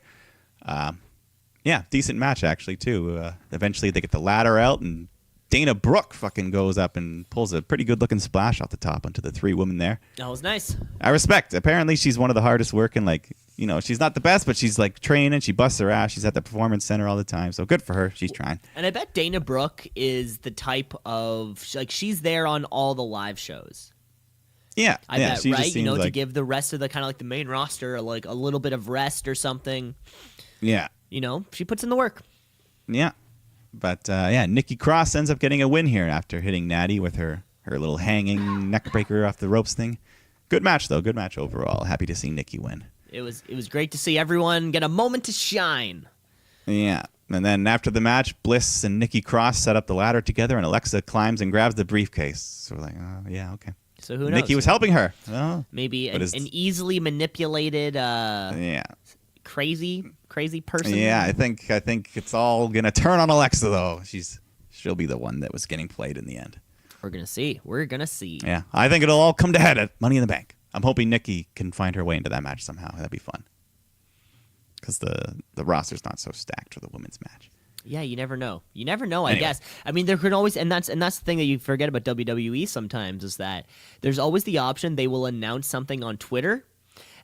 Yeah, decent match actually too. Eventually, they get the ladder out, and Dana Brooke fucking goes up and pulls a pretty good looking splash off the top onto the 3 women there. That was nice. I respect. Apparently, she's one of the hardest working. Like, you know, she's not the best, but she's like training. She busts her ass. She's at the performance center all the time. So good for her. She's trying. And I bet Dana Brooke is the type of, like, she's there on all the live shows. Yeah, I bet, she right? just You know, like, to give the rest of the kind of like the main roster like a little bit of rest or something. Yeah. You know, she puts in the work. Yeah. But yeah, Nikki Cross ends up getting a win here after hitting Natty with her little hanging neck breaker off the ropes thing. Good match though. Good match overall. Happy to see Nikki win. It was great to see everyone get a moment to shine. Yeah. And then after the match, Bliss and Nikki Cross set up the ladder together, and Alexa climbs and grabs the briefcase. So we're like, oh, yeah, okay. So who knows? Nikki was helping her. Oh, maybe an easily manipulated, crazy person. Yeah, I think it's all gonna turn on Alexa though. She'll be the one that was getting played in the end. We're gonna see. Yeah, I think it'll all come to head at Money in the Bank. I'm hoping Nikki can find her way into that match somehow. That'd be fun. Because the roster's not so stacked for the women's match. Yeah, you never know. Anyway. I guess. I mean, there could always, and that's the thing that you forget about WWE sometimes is that there's always the option they will announce something on Twitter,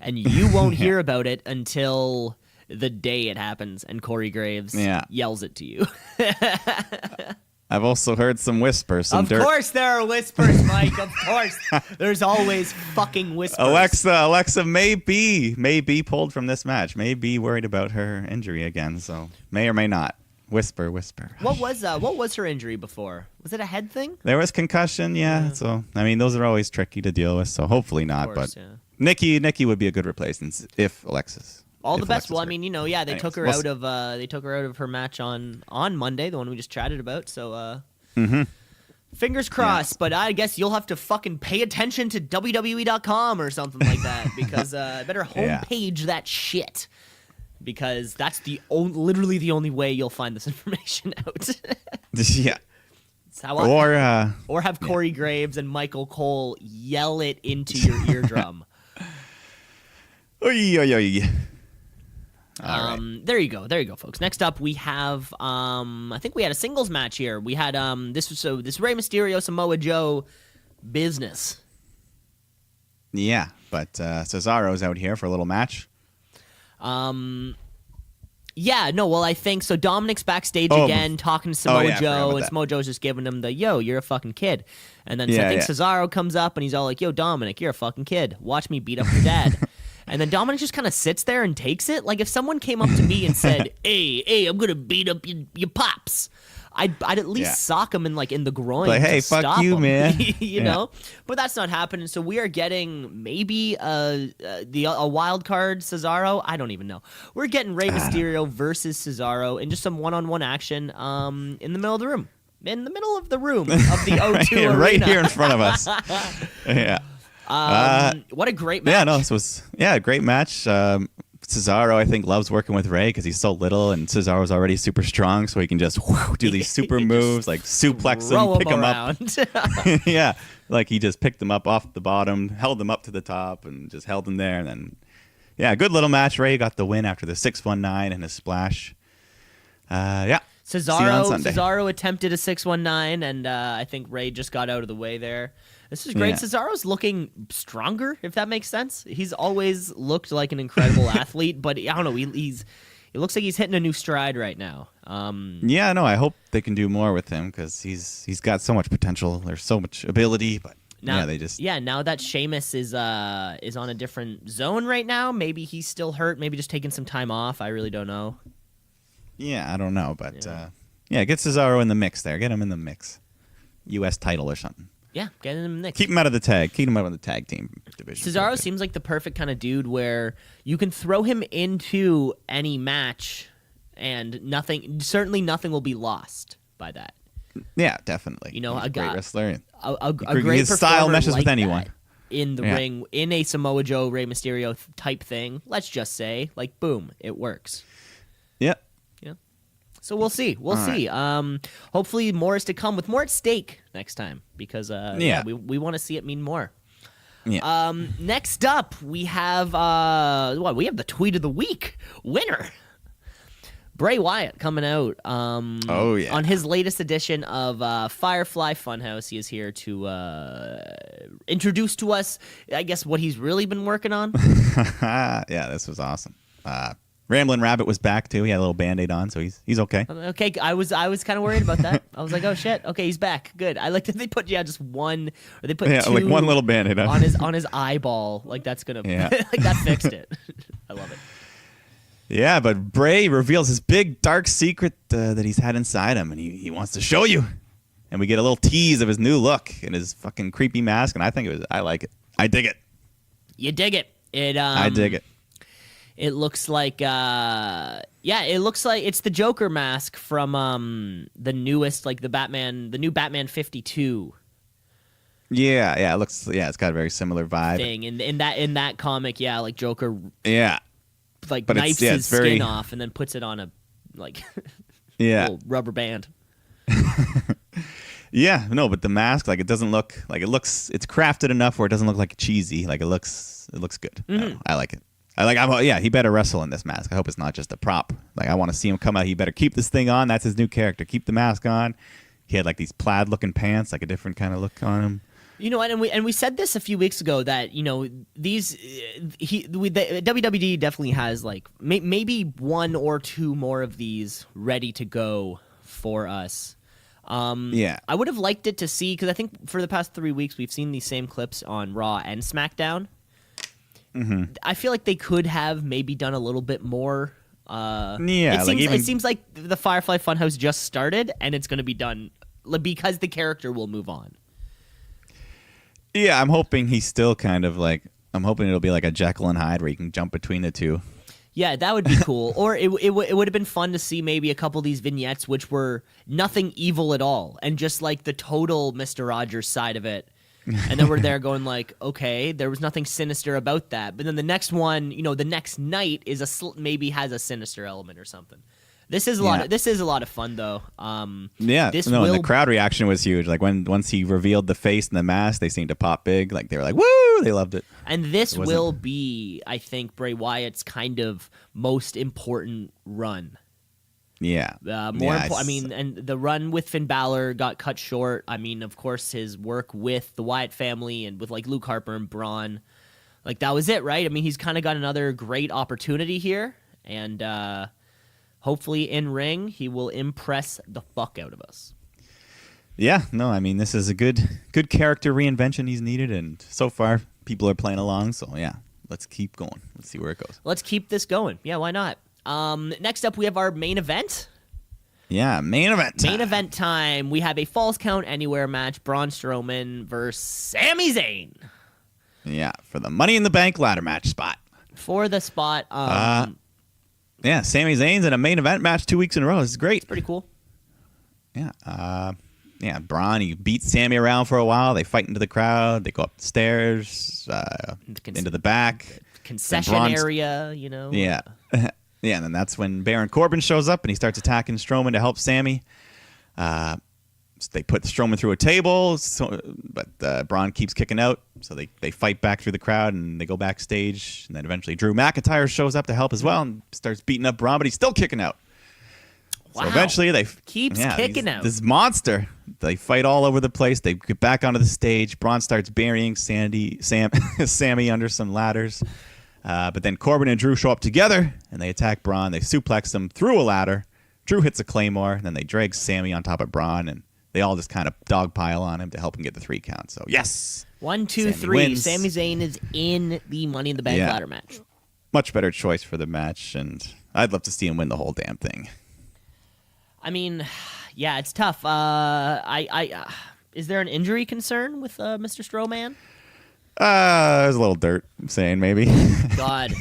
and you won't hear about it until the day it happens, and Corey Graves yells it to you. I've also heard some whispers. Of course there are whispers, Mike. Of course. There's always fucking whispers. Alexa may be pulled from this match. May be worried about her injury again, so may or may not. Whisper. What was her injury before? Was it a head thing? There was concussion, yeah. So, I mean, those are always tricky to deal with, so hopefully not. Course, but Nikki would be a good replacement if Alexis. All the best. Well, I mean, you know, yeah, they took her out of her match on Monday, the one we just chatted about. So, fingers crossed. Yeah. But I guess you'll have to fucking pay attention to WWE.com or something like that because I better homepage that shit because that's literally the only way you'll find this information out. Yeah. Or have Corey Graves and Michael Cole yell it into your eardrum. Oy. All right. There you go, folks. Next up, we have I think we had a singles match here. We had this Rey Mysterio Samoa Joe business. Yeah, but Cesaro's out here for a little match. Yeah, no, well, I think so. Dominic's backstage again, talking to Samoa Joe, and Samoa Joe's just giving him the, yo, you're a fucking kid. And then I think Cesaro comes up, and he's all like, yo, Dominic, you're a fucking kid. Watch me beat up your dad. And then Dominic just kind of sits there and takes it. Like, if someone came up to me and said, hey, I'm going to beat up your pops, I'd at least sock him in the groin. Like, hey, fuck stop you, him, man. you know? But that's not happening. So we are getting maybe a wild card Cesaro. I don't even know. We're getting Rey Mysterio versus Cesaro in just some one-on-one action in the middle of the room. In the middle of the room of the O2 arena. Right here in front of us. Yeah. What a great match. Yeah, no, this was a great match. Cesaro, I think, loves working with Rey because he's so little, and Cesaro's already super strong, so he can just do these super moves, like suplex him, pick him up. Yeah, like he just picked him up off the bottom, held him up to the top, and just held him there. And then, yeah, good little match. Rey got the win after the 619 and a splash. Yeah. Cesaro attempted a 619, and I think Rey just got out of the way there. This is great. Yeah. Cesaro's looking stronger, if that makes sense. He's always looked like an incredible athlete, but I don't know. It looks like he's hitting a new stride right now. Yeah, no, I hope they can do more with him because he's got so much potential. There's so much ability, but now that Sheamus is on a different zone right now, maybe he's still hurt. Maybe just taking some time off. I really don't know. Yeah, I don't know, but get Cesaro in the mix there. Get him in the mix. U.S. title or something. Yeah, get him in the mix. Keep him out of the tag. Keep him out of the tag team division. Cesaro seems like the perfect kind of dude where you can throw him into any match and nothing will be lost by that. Yeah, definitely. You know, he's a great wrestler. A great his style meshes like with anyone. In the ring, in a Samoa Joe, Rey Mysterio type thing, let's just say, boom, it works. Yep. So we'll see. We'll see. Hopefully more is to come with more at stake next time because we want to see it mean more. Yeah. Next up, we have we have the tweet of the week winner. Bray Wyatt coming out on his latest edition of Firefly Funhouse. He is here to introduce to us, I guess, what he's really been working on. Yeah, this was awesome. Ramblin' Rabbit was back too. He had a little Band-Aid on, so he's okay. Okay, I was kind of worried about that. I was like, oh shit, okay, he's back. Good. I like that they put just one, or they put two, like one little Band-Aid on his eyeball. Like that's gonna like that fixed it. I love it. Yeah, but Bray reveals his big dark secret that he's had inside him, and he wants to show you. And we get a little tease of his new look and his fucking creepy mask, and I like it. I dig it. You dig it. I dig it. It looks like it looks like it's the Joker mask from the newest, like the new Batman 52. Yeah, it looks it's got a very similar vibe. Thing in that comic, like Joker but knifes his skin off and then puts it on a little rubber band. Yeah, no, but the mask, it doesn't look like it's crafted enough where it doesn't look like cheesy. It looks good. Mm-hmm. I like it. He better wrestle in this mask. I hope it's not just a prop. I want to see him come out. He better keep this thing on. That's his new character. Keep the mask on. He had these plaid-looking pants, a different kind of look on him. You know, and we said this a few weeks ago that these the WWE definitely has maybe one or two more of these ready to go for us. I would have liked it to see because I think for the past 3 weeks we've seen these same clips on Raw and SmackDown. Mm-hmm. I feel like they could have maybe done a little bit more. It seems like the Firefly Funhouse just started, and it's going to be done because the character will move on. Yeah, I'm hoping he's still kind of I'm hoping it'll be like a Jekyll and Hyde where you can jump between the two. Yeah, that would be cool. Or it would have been fun to see maybe a couple of these vignettes which were nothing evil at all, and just the total Mr. Rogers side of it. And then we're there going okay, there was nothing sinister about that. But then the next one, the next night is maybe has a sinister element or something. This is a lot. This is a lot of fun, though. Yeah, this and the crowd reaction was huge. Like once he revealed the face and the mask, they seemed to pop big. Like they were like, "Woo!" They loved it. And this will be, I think, Bray Wyatt's kind of most important run. Yeah. I mean, and the run with Finn Balor got cut short. I mean, of course, his work with the Wyatt family and with like Luke Harper and Braun, like that was it, right? I mean, he's kind of got another great opportunity here, and hopefully in ring he will impress the fuck out of us. Yeah, no, I mean, this is a good character reinvention he's needed, and so far people are playing along. So yeah, let's keep going. Let's see where it goes. Let's keep this going. Yeah, why not? Next up, we have our main event. Yeah, main event time. Main event time. We have a Falls Count Anywhere match: Braun Strowman versus Sami Zayn. Yeah, for the Money in the Bank ladder match spot. For the spot. Yeah, Sami Zayn's in a main event match 2 weeks in a row. This is great. Pretty cool. Yeah. Braun, he beats Sami around for a while. They fight into the crowd. They go up the stairs, into the back. Concession area, you know. Yeah. Yeah, and then that's when Baron Corbin shows up and he starts attacking Strowman to help Sami. So they put Strowman through a table, but Braun keeps kicking out. So they fight back through the crowd and they go backstage. And then eventually Drew McIntyre shows up to help as well and starts beating up Braun, but he's still kicking out. Wow. So eventually they keeps kicking out. This monster. They fight all over the place. They get back onto the stage. Braun starts burying Sami under some ladders. But then Corbin and Drew show up together, and they attack Braun. They suplex him through a ladder. Drew hits a Claymore, and then they drag Sami on top of Braun, and they all just kind of dogpile on him to help him get the 3 count. So, yes. 1, 2, 3. Sami Zayn is in the Money in the Bank ladder match. Much better choice for the match, and I'd love to see him win the whole damn thing. I mean, yeah, it's tough. Is there an injury concern with Mr. Strowman? There's a little dirt, I'm saying maybe. God.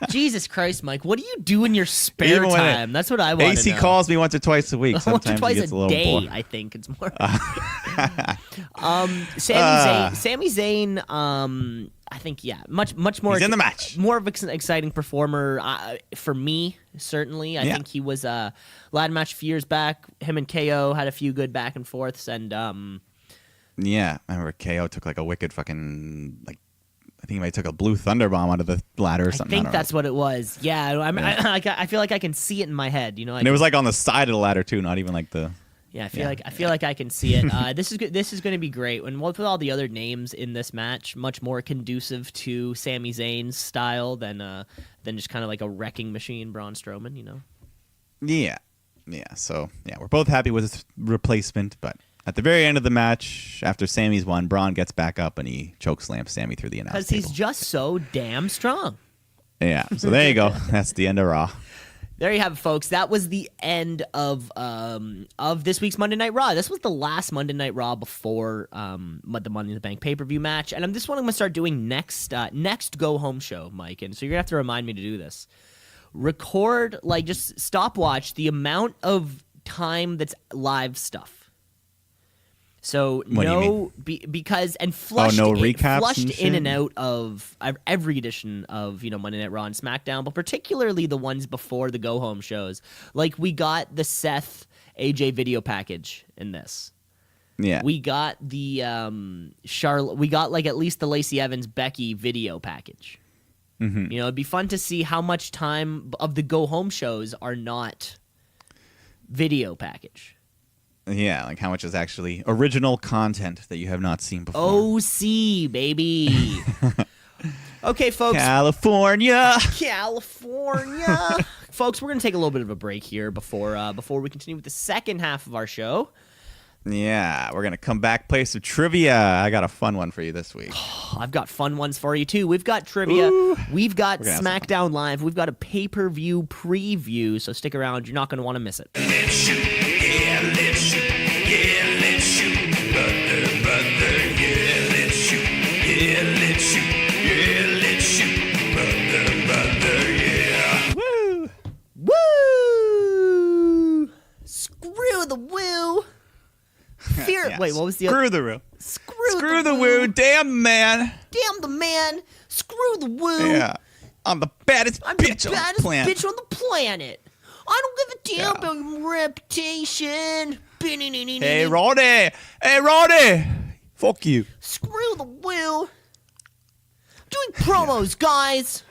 Jesus Christ, Mike. What do you do in your spare time? That's what I want to know. AC calls me once or twice a week. Sometimes once or twice he gets a little day, bored. I think it's more. Sami Zayn, I think, yeah, much more. He's in the match. More of an exciting performer for me, certainly. I think he was ladder match a few years back. Him and KO had a few good back and forths, and yeah, I remember KO took like a wicked fucking I think he might have took a blue thunder bomb out of the ladder or something. I think that's what it was. Yeah, I feel like I can see it in my head. You know, and it was like on the side of the ladder too, not even like the. Yeah, I feel like I can see it. This is good. This is going to be great. And with all the other names in this match, much more conducive to Sami Zayn's style than just kind of like a wrecking machine, Braun Strowman. You know. Yeah. So we're both happy with his replacement, but. At the very end of the match, after Sami's won, Braun gets back up and he chokeslams Sami through the announce table. Because he's just so damn strong. Yeah, so there you go. That's the end of Raw. There you have it, folks. That was the end of this week's Monday Night Raw. This was the last Monday Night Raw before the Money in the Bank pay-per-view match. And this one I'm going to start doing next go-home show, Mike. And so you're going to have to remind me to do this. Record, just stopwatch the amount of time that's live stuff. So because flushed, recaps flushed in and out of every edition of Monday Night Raw and SmackDown, but particularly the ones before the go home shows. Like we got the Seth AJ video package in this. Yeah, we got the Charlotte. We got at least the Lacey Evans Becky video package. Mm-hmm. It'd be fun to see how much time of the go home shows are not video package. Yeah, how much is actually original content that you have not seen before. OC, baby. Okay, folks. California. Folks, we're going to take a little bit of a break here before we continue with the second half of our show. Yeah, we're going to come back, play some trivia. I got a fun one for you this week. I've got fun ones for you, too. We've got trivia. Ooh. We've got SmackDown Live. We've got a pay-per-view preview, so stick around. You're not going to want to miss it. Let's shoot, yeah, let's shoot, yeah, let's shoot, brother, yeah, let's shoot, yeah, let's shoot, yeah, let's shoot, brother, yeah. Woo! Woo! Screw the woo! Wait, what was the Screw other? the woo. Screw the woo. Damn, man. Damn the man. Screw the woo. Yeah. I'm the baddest bitch on the planet. Bitch on the planet. I don't give a damn Yeah. about your reputation. Hey, Roddy. Hey, Roddy. Fuck you. Screw the will. Doing promos, guys.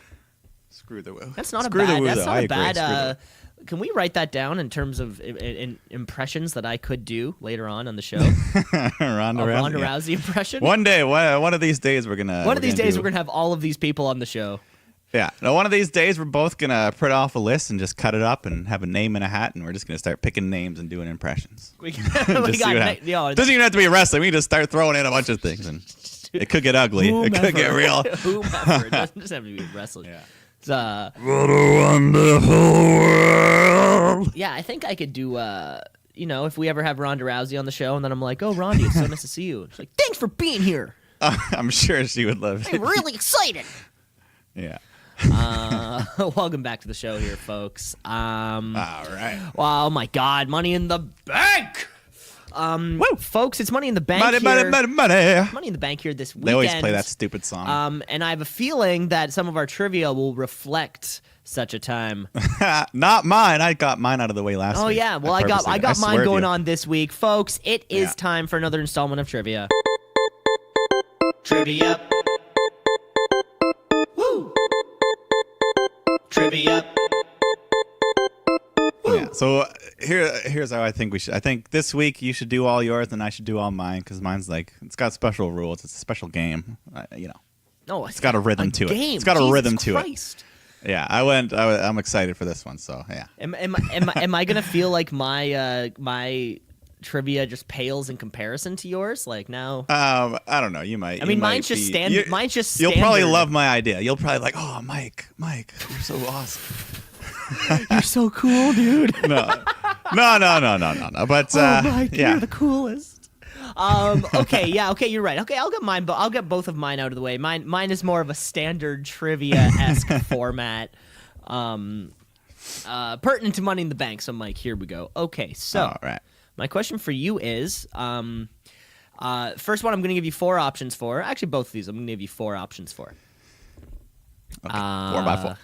Screw the woo. That's not Screw a the bad. woo, That's though. not I a agree. Screw the bad. Can we write that down in terms of impressions that I could do later on the show? woo. A Ronda Ronda Rousey. Yeah. Rousey impression. One day, one of these days, we're gonna. One of these days, do- we're gonna have all of these people on the show. Yeah. No, one of these days, we're both gonna print off a list and just cut it up and have a name in a hat, and we're just gonna start picking names and doing impressions. We, Just see what happens. yo, Doesn't even have to be wrestling. We can just start throwing in a bunch of things, and it could get ugly. It could get real. Whomever. It doesn't just have to be wrestling. Yeah. It's, What a wonderful world. yeah, I think I could do. If we ever have Ronda Rousey on the show, and then I'm like, "Oh, Ronda, it's so nice to see you." She's like, "Thanks for being here. I'm sure she would love it. I'm really excited." Yeah. Welcome back to the show, here, folks. All right. Oh my God, Money in the Bank. Folks, it's Money in the Bank Money, here. money. Money in the Bank here this weekend. They always play that stupid song. And I have a feeling that some of our trivia will reflect such a time. Not mine. I got mine out of the way last week. Oh yeah, well I got purposely- mine swear to going you. on this week, folks. It is Yeah. time for another installment of trivia. Trivia. Woo. Trivia. Yeah. So here's how I think we should. I think this week you should do all yours and I should do all mine because mine's like it's got special rules. It's a special game. No, It's got a rhythm to it. game. It's got a Jesus rhythm to it. Christ. Yeah. I'm excited for this one. So yeah. Am I gonna feel like my trivia just pales in comparison to yours? Like now, I don't know. You might. I mean, you might mine's just be- standard. you- Mine's just You'll standard. probably love my idea. You'll probably like, oh, Mike, you're so awesome. You're so cool, dude. No. But Mike, yeah. you're the coolest. Okay, yeah, okay, you're right. Okay, I'll get mine, but I'll get both of mine out of the way. Mine is more of a standard trivia-esque format, pertinent to Money in the Bank. So, Mike, here we go. Okay, so All right. my question for you is, first one, I'm going to give you 4 options for. Actually, both of these, I'm going to give you 4 options for. Okay. 4x4.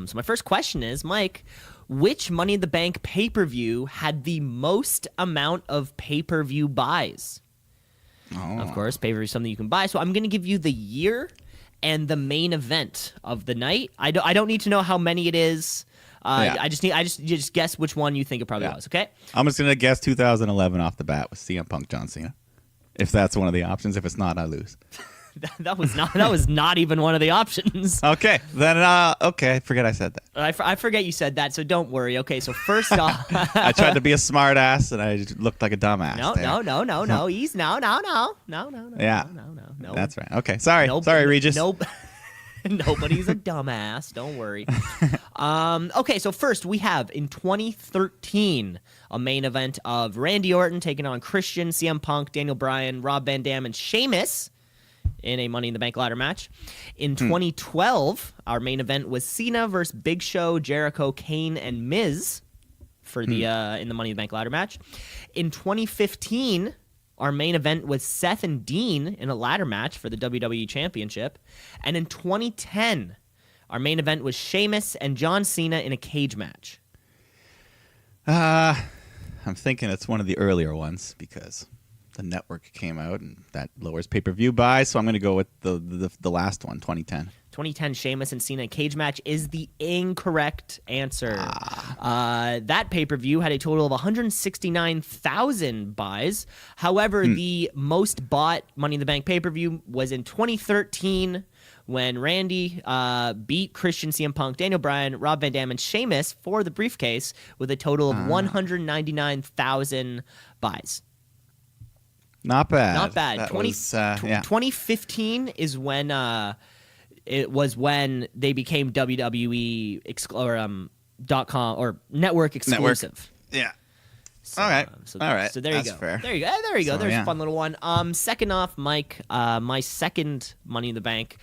So my first question is, Mike, which Money in the Bank pay-per-view had the most amount of pay-per-view buys? Oh. Of course, pay-per-view is something you can buy. So I'm going to give you the year and the main event of the night. I don't need to know how many it is. Yeah. You just guess which one you think it probably Yeah. was. Okay. I'm just gonna guess 2011 off the bat with CM Punk John Cena. If that's one of the options, if it's not, I lose. That was not even one of the options. Okay, then okay, forget I said that. I forget you said that, so don't worry. Okay, so first off, I tried to be a smart ass and I just looked like a dumbass. no. He's no. Yeah. No. That's right. Okay, sorry. Nope. Sorry, Regis. Nope. Nobody's a dumbass. Don't worry. Okay, so first we have in 2013 a main event of Randy Orton taking on Christian, CM Punk, Daniel Bryan, Rob Van Dam, and Sheamus in a Money in the Bank ladder match. In 2012, our main event was Cena versus Big Show, Jericho, Kane, and Miz for the in the Money in the Bank ladder match. In 2015, our main event was Seth and Dean in a ladder match for the WWE Championship. And in 2010, our main event was Sheamus and John Cena in a cage match. I'm thinking it's one of the earlier ones because the network came out and that lowers pay-per-view buy. So I'm going to go with the last one, 2010. 2010 Sheamus and Cena cage match is the incorrect answer. That pay-per-view had a total of 169,000 buys. However, the most bought Money in the Bank pay-per-view was in 2013 when Randy beat Christian, CM Punk, Daniel Bryan, Rob Van Dam, and Sheamus for the briefcase with a total of 199,000 buys. Not bad. Not bad. That 2015 is when it was when they became WWE .com or network exclusive. Yeah. So, All right. So, All right. So there you That's go. fair. There you go. There you go. So, There's yeah. a fun little one. Second off, Mike, my second Money in the Bank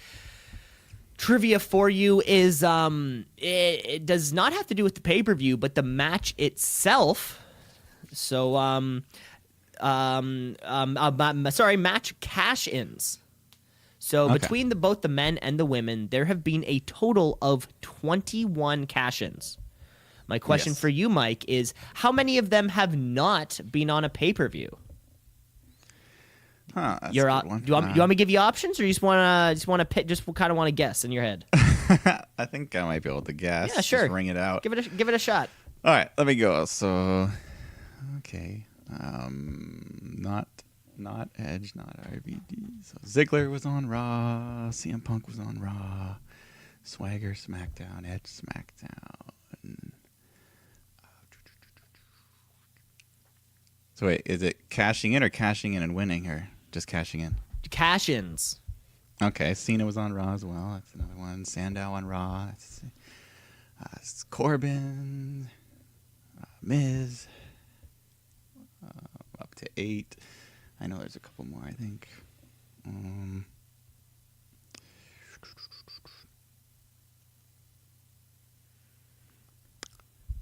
trivia for you is it does not have to do with the pay-per-view, but the match itself. So match cash-ins. So Okay. between both the men and the women, there have been a total of 21 cash-ins. My question Yes. for you, Mike, is how many of them have not been on a pay-per-view? Huh, that's You're a up. good one. Do you want me to give you options, or you just want to pick? Just kind of want to guess in your head. I think I might be able to guess. Yeah, sure. Just ring it out. Give it a shot. All right, let me go. So, okay, not Edge, not RVD. So Ziggler was on Raw. CM Punk was on Raw. Swagger SmackDown. Edge SmackDown. So wait, is it cashing in or cashing in and winning, or just cashing in? Cash-ins. Okay, Cena was on Raw as well. That's another one. Sandow on Raw. It's Corbin. Miz. Up to 8. I know there's a couple more, I think.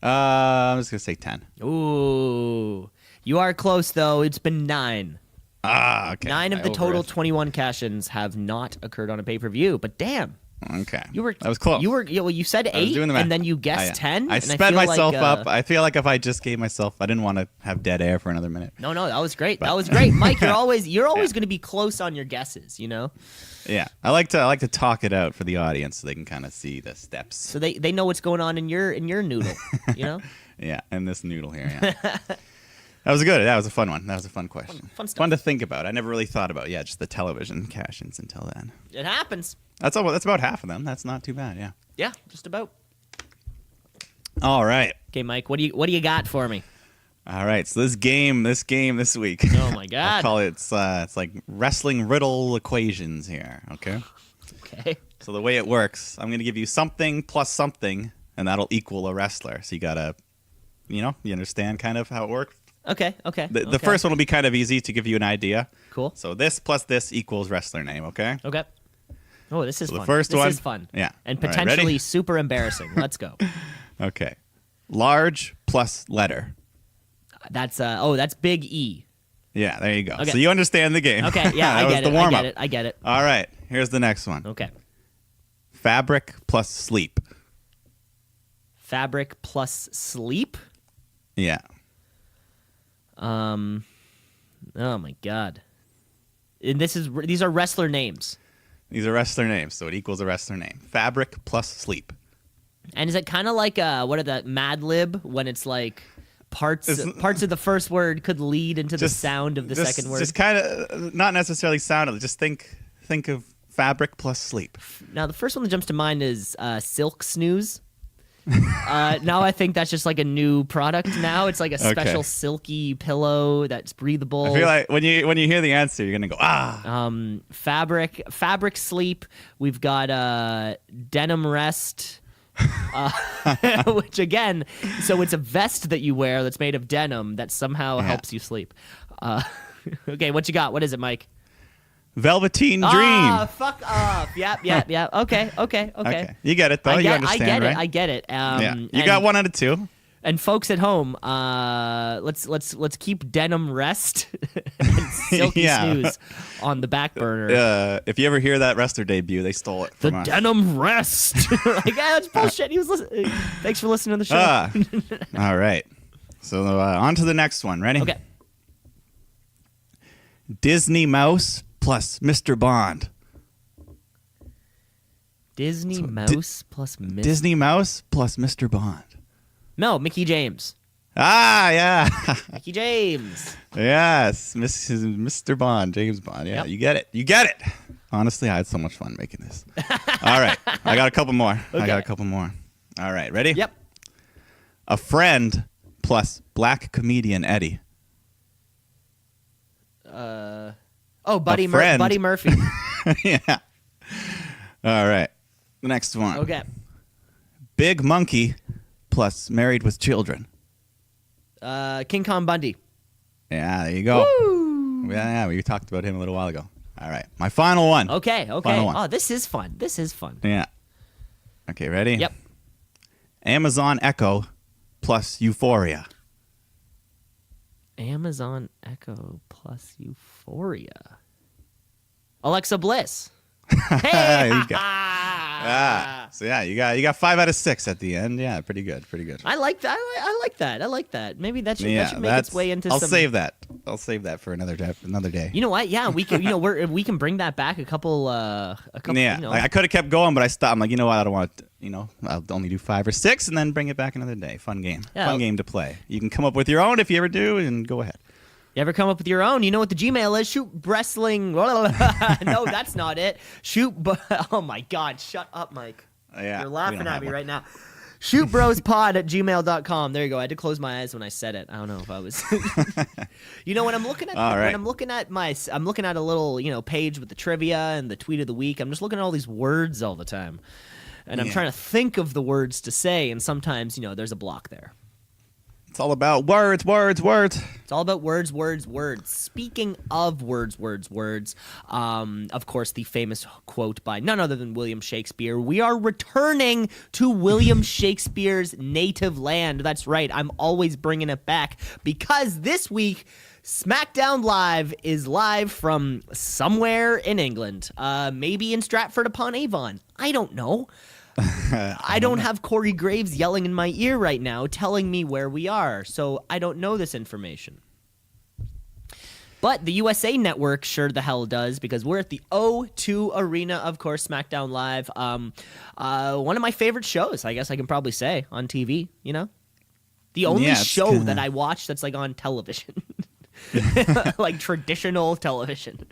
I'm just going to say 10. Ooh, you are close though. It's been 9. Ah, okay. 9 of I the total overestimated. 21 cash-ins have not occurred on a pay-per-view. But damn, Okay. that was close. Well, you said I was 8, doing the math. and then you guessed 10. I and sped feel myself like, up. I feel like if I just gave myself, I didn't want to have dead air for another minute. No, that was great. That was great, Mike. You're always going to be close on your guesses. You know, Yeah, I like to talk it out for the audience so they can kind of see the steps. so they know what's going on in your noodle. You know, Yeah, and this noodle here. Yeah. That was good. That was a fun one. That was a fun question. Fun stuff. Fun to think about. I never really thought about. Yeah, just the television cash-ins until then. it happens. That's about half of them. That's not too bad. Yeah. Yeah, just about. All right. Okay, Mike, what do you got for me? All right. So this game this week. Oh my I'll God. call it. It's like wrestling riddle equations here. Okay. Okay. So the way it works, I'm going to give you something plus something, and that'll equal a wrestler. So you gotta, you understand kind of how it works. Okay. The first one will be kind of easy to give you an idea. Cool. So this plus this equals wrestler name. Okay. Okay. Oh, this is So the fun. first this one- is fun. yeah. And All right, potentially ready? super embarrassing. Let's go. Okay. Large plus letter. That's big E. Yeah, there you go. Okay. So you understand the game. Okay, yeah, that I was get the it. warm-up. I get it. All right, here's the next one. Okay. Fabric plus sleep. Fabric plus sleep. Yeah. Oh my God. And these are wrestler names. These are wrestler names, so it equals a wrestler name. Fabric plus sleep. And is it kind of like what are the Mad Lib when it's like parts of the first word could lead into the sound of the second word? Just kind of not necessarily sound of it. Just think of fabric plus sleep. Now the first one that jumps to mind is Silk Snooze. Now I think that's just like a new product. Now it's like a special silky pillow that's breathable. I feel like when you hear the answer, you're gonna go Fabric sleep. We've got denim rest. Which again, so it's a vest that you wear that's made of denim that somehow helps you sleep. Okay, what you got? What is it, Mike? Velveteen Dream. Ah, fuck off. Yep. Okay. Okay. You get it though. You understand, right? I get it. Yeah. You got 1 out of 2. And folks at home, let's keep denim rest and silky Yeah. snooze on the back burner. If you ever hear that wrestler debut, they stole it The from us. denim rest. Like, that's bullshit. He was listening. Thanks for listening to the show. All right. So on to the next one. Ready? Okay. Disney Mouse plus Mr. Bond. Disney Mouse plus Miss. Disney Mouse plus Mr. Bond. No, Mickey James. Ah, yeah. Mickey James. Yes. Mr. Bond, James Bond. Yeah, Yep. You get it. Honestly, I had so much fun making this. All right. I got a couple more. All right. Ready? Yep. A friend plus black comedian Eddie. Buddy friend. Buddy Murphy. Yeah. All right. The next one. Okay. Big Monkey plus Married with Children. King Kong Bundy. Yeah, there you go. Woo! Yeah, we talked about him a little while ago. All right. My final one. Okay. Final one. Oh, this is fun. Yeah. Okay, ready? Yep. Amazon Echo plus Euphoria. Amazon Echo plus Euphoria. Alexa Bliss. Hey! So yeah, you got 5 out of 6 at the end. Yeah, pretty good. I like that. I like that. I like that. Maybe that should make its way into I'll some. save that. I'll save that for another day. You know what? Yeah, we can. We can bring that back a couple. Yeah, like, I could have kept going, but I stopped. I'm like, you know what? I don't want. I'll only do 5 or 6, and then bring it back another day. Fun game. Yeah. Fun game to play. You can come up with your own if you ever do, and go ahead. You ever come up with your own? You know what the Gmail is? Shoot wrestling. No, that's not it. Oh my God! Shut up, Mike. Yeah, You're laughing at me right now. Shootbrospod@gmail.com. There you go. I had to close my eyes when I said it. I don't know if I was. When I'm looking at I'm looking at a little page with the trivia and the tweet of the week. I'm just looking at all these words all the time, and I'm trying to think of the words to say. And sometimes there's a block there. It's all about words. It's all about words. Speaking of words. Of course, the famous quote by none other than William Shakespeare. We are returning to William Shakespeare's native land. That's right. I'm always bringing it back because this week, Smackdown Live is live from somewhere in England. Maybe in Stratford-upon-Avon. I don't know. I don't have Corey Graves yelling in my ear right now telling me where we are, so I don't know this information. But the USA Network sure the hell does, because we're at the O2 Arena, of course, Smackdown Live. One of my favorite shows, I guess I can probably say, on TV, The only show that I watch that's like on television. Like traditional television.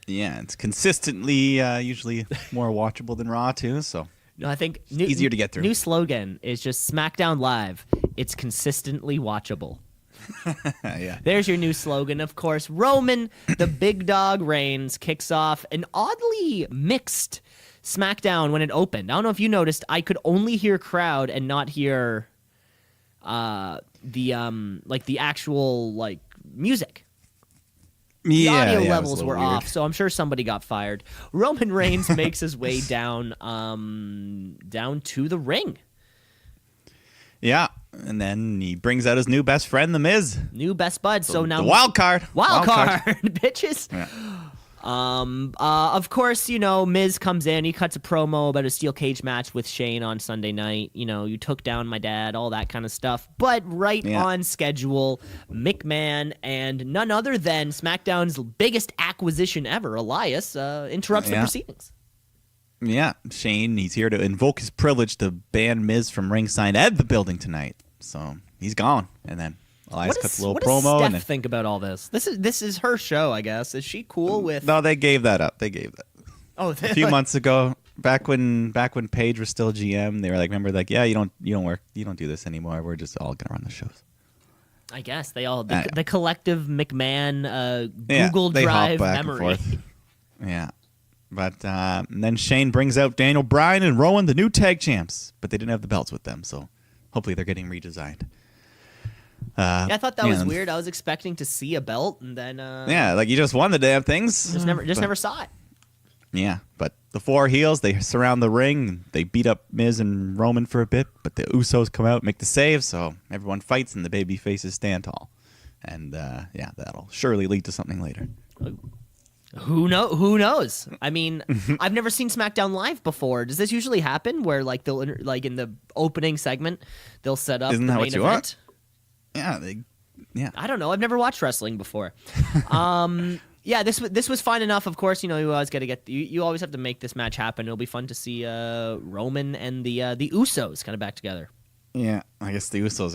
Yeah, it's consistently usually more watchable than Raw too, so no, I think easier to get through. New slogan is just Smackdown Live. It's consistently watchable. Yeah. There's your new slogan. Of course, Roman, the big dog Reigns, kicks off an oddly mixed Smackdown when it opened. I don't know if you noticed, I could only hear crowd and not hear the actual music. The audio levels were off, so I'm sure somebody got fired. Roman Reigns makes his way down to the ring. Yeah, and then he brings out his new best friend, The Miz. New best bud. So now the wild card, bitches. Yeah. Of course, Miz comes in. He cuts a promo about a steel cage match with Shane on Sunday night. You took down my dad, all that kind of stuff. But on schedule, McMahon and none other than SmackDown's biggest acquisition ever, Elias, interrupts the proceedings. Yeah, Shane, he's here to invoke his privilege to ban Miz from ringside at the building tonight. So he's gone, and then Elias cuts a little promo. What does Steph think about all this? This is her show, I guess. Is she cool with? No, they gave that up. Oh, a few months ago, back when Paige was still GM, they were remember, yeah, you don't work, you don't do this anymore. We're just all gonna run the shows. I guess they all the collective McMahon Google Drive memory. Yeah. But and then Shane brings out Daniel Bryan and Rowan, the new tag champs, but they didn't have the belts with them, so hopefully they're getting redesigned. I thought that was weird. I was expecting to see a belt, and then you just won the damn things. Never saw it. Yeah, but the 4 heels, they surround the ring. They beat up Miz and Roman for a bit, but the Usos come out and make the save, so everyone fights, and the baby faces stand tall. And that'll surely lead to something later. Who knows? I mean, I've never seen SmackDown Live before. Does this usually happen where they'll in the opening segment they'll set up the main event? Yeah, I don't know. I've never watched wrestling before. Yeah, this was fine enough. Of course, you always got to get you always have to make this match happen. It'll be fun to see Roman and the Usos kind of back together. Yeah, I guess the Usos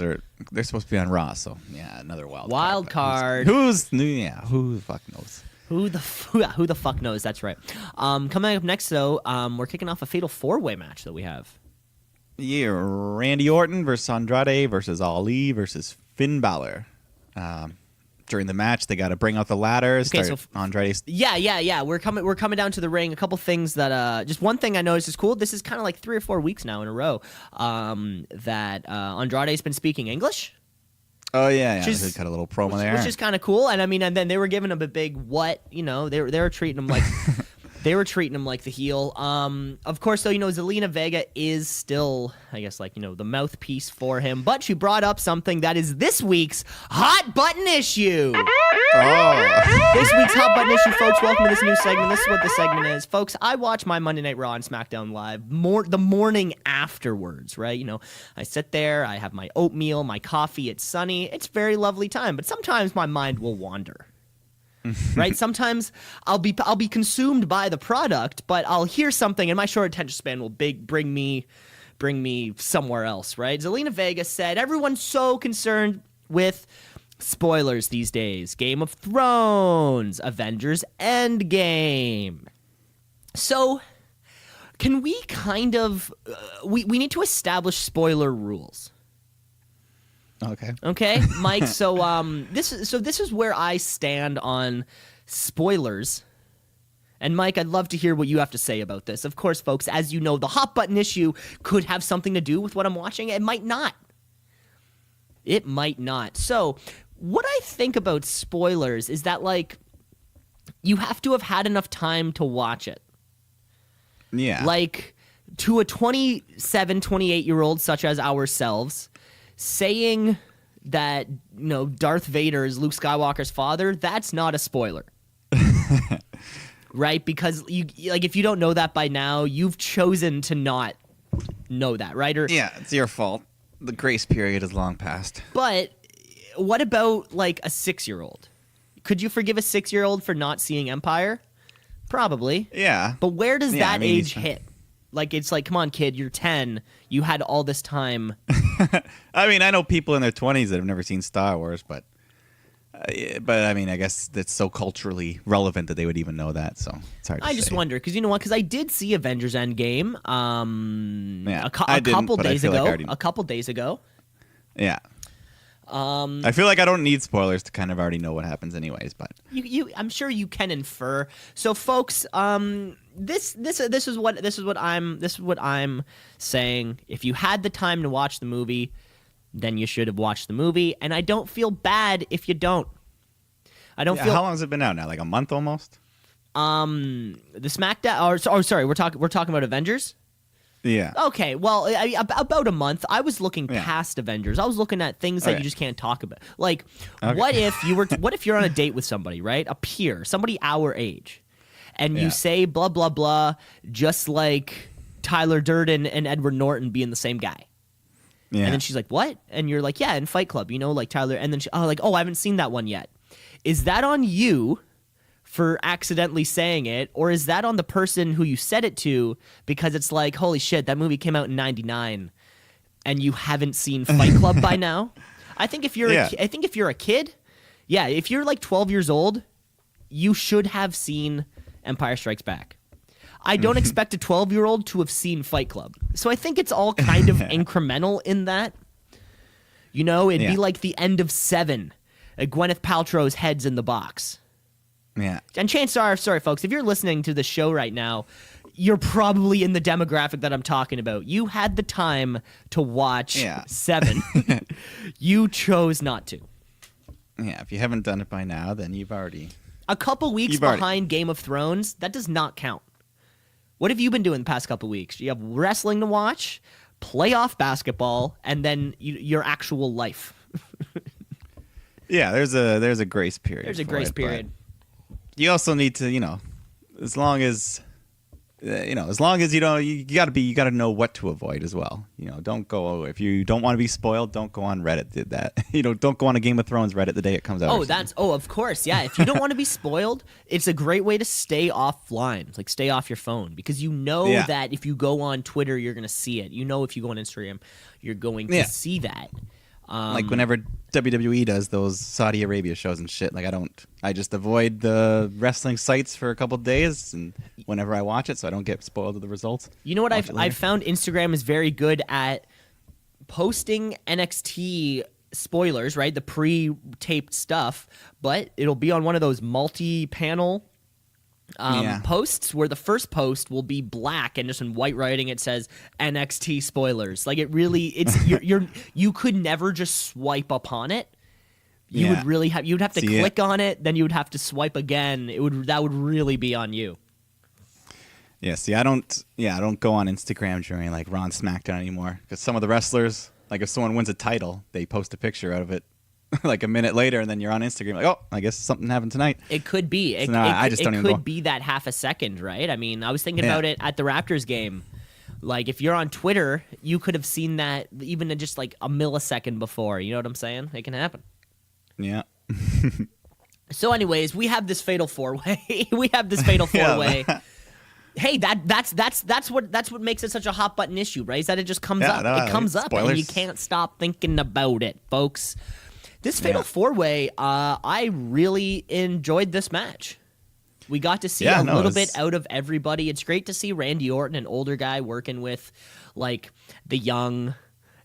they're supposed to be on Raw, so yeah, another wild card. Who's new? Yeah, who the fuck knows? Who the fuck knows? That's right. Coming up next, though, we're kicking off a fatal 4-way match that we have. Yeah, Randy Orton versus Andrade versus Ali versus Finn Balor. During the match, they got to bring out the ladders. Okay, so Andrade's. Yeah. We're coming down to the ring. A couple things that just one thing I noticed is cool. This is kind of like 3 or 4 weeks now in a row that Andrade's been speaking English. Oh yeah. They cut a little promo there, which is kind of cool. And I mean, and then they were giving him a big what? They were treating him like they were treating him like the heel. Of course, though, Zelina Vega is still, I guess, the mouthpiece for him. But she brought up something that is this week's hot button issue. Oh. This week's Hot Button Issue, folks. Welcome to this new segment. This is what the segment is. Folks, I watch my Monday Night Raw and Smackdown Live the morning afterwards, right? You know, I sit there, I have my oatmeal, my coffee, it's sunny. It's a very lovely time, but sometimes my mind will wander. Right? Sometimes I'll be consumed by the product, but I'll hear something and my short attention span will bring me somewhere else, right? Zelina Vega said, everyone's so concerned with spoilers these days. Game of Thrones, Avengers Endgame. So, can we kind of... we need to establish spoiler rules. Okay, Mike. So this is where I stand on spoilers. And Mike, I'd love to hear what you have to say about this. Of course, folks, as you know, the Hot Button Issue could have something to do with what I'm watching. It might not. It might not. So, what I think about spoilers is that, like, you have to have had enough time to watch it. Yeah. Like, to a 27, 28-year-old such as ourselves, saying that, you know, Darth Vader is Luke Skywalker's father, that's not a spoiler. Right? Because, if you don't know that by now, you've chosen to not know that, right? Or, yeah, it's your fault. The grace period is long past. But what about, like, a 6-year-old? Could you forgive a 6-year-old for not seeing Empire? Probably. Yeah. But where does that age hit? Like, it's like, come on, kid, you're 10. You had all this time. I mean, I know people in their 20s that have never seen Star Wars, but I mean, I guess it's so culturally relevant that they would even know that, so it's hard to say. I just wonder, because you know what? Because I did see Avengers Endgame a couple days ago. Yeah. I feel like I don't need spoilers to kind of already know what happens anyways, but I'm sure you can infer. So, folks, this is what I'm saying. If you had the time to watch the movie, then you should have watched the movie, and I don't feel bad if you don't. I don't feel. How long has it been out now? Like a month almost. The Smackdown. Sorry, we're talking about Avengers. Yeah. Okay, well, about a month. I was looking past Avengers. I was looking at things that you just can't talk about. Like, what if you're on a date with somebody, right? A peer, somebody our age, and you say blah blah blah, just like Tyler Durden and Edward Norton being the same guy. Yeah. And then she's like, "What?" And you're like, "Yeah, in Fight Club, you know, like Tyler." And then I haven't seen that one yet. Is that on you for accidentally saying it, or is that on the person who you said it to because it's like, holy shit, that movie came out in 99 and you haven't seen Fight Club by now? I think if you're a kid, if you're like 12 years old, you should have seen Empire Strikes Back. I don't expect a 12-year-old to have seen Fight Club. So I think it's all kind of incremental in that. You know, it'd be like the end of Seven. Gwyneth Paltrow's head's in the box. Yeah. And chances are, sorry, folks, if you're listening to the show right now, you're probably in the demographic that I'm talking about. You had the time to watch Seven. You chose not to. Yeah, if you haven't done it by now, then you've already... A couple weeks behind Game of Thrones, that does not count. What have you been doing the past couple weeks? You have wrestling to watch, playoff basketball, and then your actual life. Yeah, there's a grace period. There's a grace period. You also need to, as long as you don't, you gotta know what to avoid as well. Don't go, if you don't want to be spoiled, don't go on Reddit. Did that? Don't go on a Game of Thrones Reddit the day it comes out. Of course, yeah. If you don't want to be spoiled, it's a great way to stay offline, like stay off your phone, because that if you go on Twitter, you're gonna see it. If you go on Instagram, you're going to see that. Like whenever WWE does those Saudi Arabia shows and shit, like I just avoid the wrestling sites for a couple days, and whenever I watch it, so I don't get spoiled with the results. You know what I've found Instagram is very good at posting NXT spoilers, right? The pre-taped stuff, but it'll be on one of those multi-panel posts where the first post will be black and just in white writing it says NXT spoilers. Like you could never just swipe upon it. You'd have to click on it, then you would have to swipe again. That would really be on you. Yeah, see, I don't go on Instagram during like Raw and Smackdown anymore, because some of the wrestlers, like if someone wins a title, they post a picture out of it like a minute later, and then you're on Instagram like, oh, I guess something happened tonight. It could be. So I just don't even could go. be that half a second, right? I mean, I was thinking about it at the Raptors game. Like, if you're on Twitter, you could have seen that even in just like a millisecond before. You know what I'm saying? It can happen. Yeah. So, anyways, we have this fatal four-way. We have this fatal four-way. Hey, that's what makes it such a hot button issue, right? Is that it just comes up. It comes up, and you can't stop thinking about it, folks. This fatal four-way, I really enjoyed this match. We got to see a little bit out of everybody. It's great to see Randy Orton, an older guy, working with like the young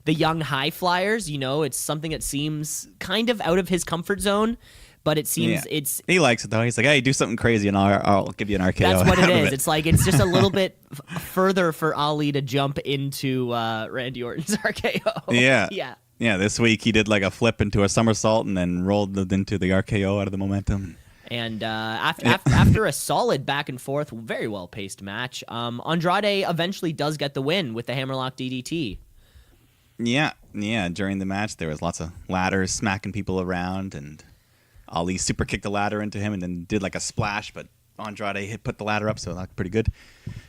high flyers. You know, it's something that seems kind of out of his comfort zone, but it seems he likes it though. He's like, hey, do something crazy and I'll give you an RKO. That's what it is. It's like it's just a little bit further for Ali to jump into Randy Orton's RKO. Yeah. This week he did like a flip into a somersault and then rolled into the RKO out of the momentum. And after a solid back and forth, very well paced match, Andrade eventually does get the win with the hammerlock DDT. Yeah. During the match, there was lots of ladders smacking people around, and Ali super kicked the ladder into him and then did like a splash, but Andrade put the ladder up, so it looked pretty good.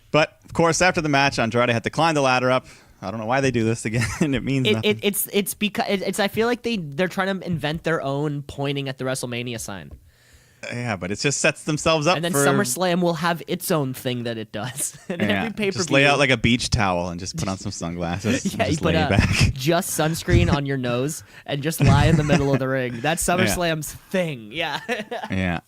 But of course, after the match, Andrade had to climb the ladder up. I don't know why they do this again. It means nothing. It's because I feel like they're trying to invent their own pointing at the WrestleMania sign. Yeah, but it just sets themselves up. And then for... SummerSlam will have its own thing that it does. And every pay-per-view, just lay out like a beach towel and just put on some sunglasses. Yeah, and just you put lay back. just sunscreen on your nose and just lie in the middle of the ring. That's SummerSlam's thing. Yeah. Yeah.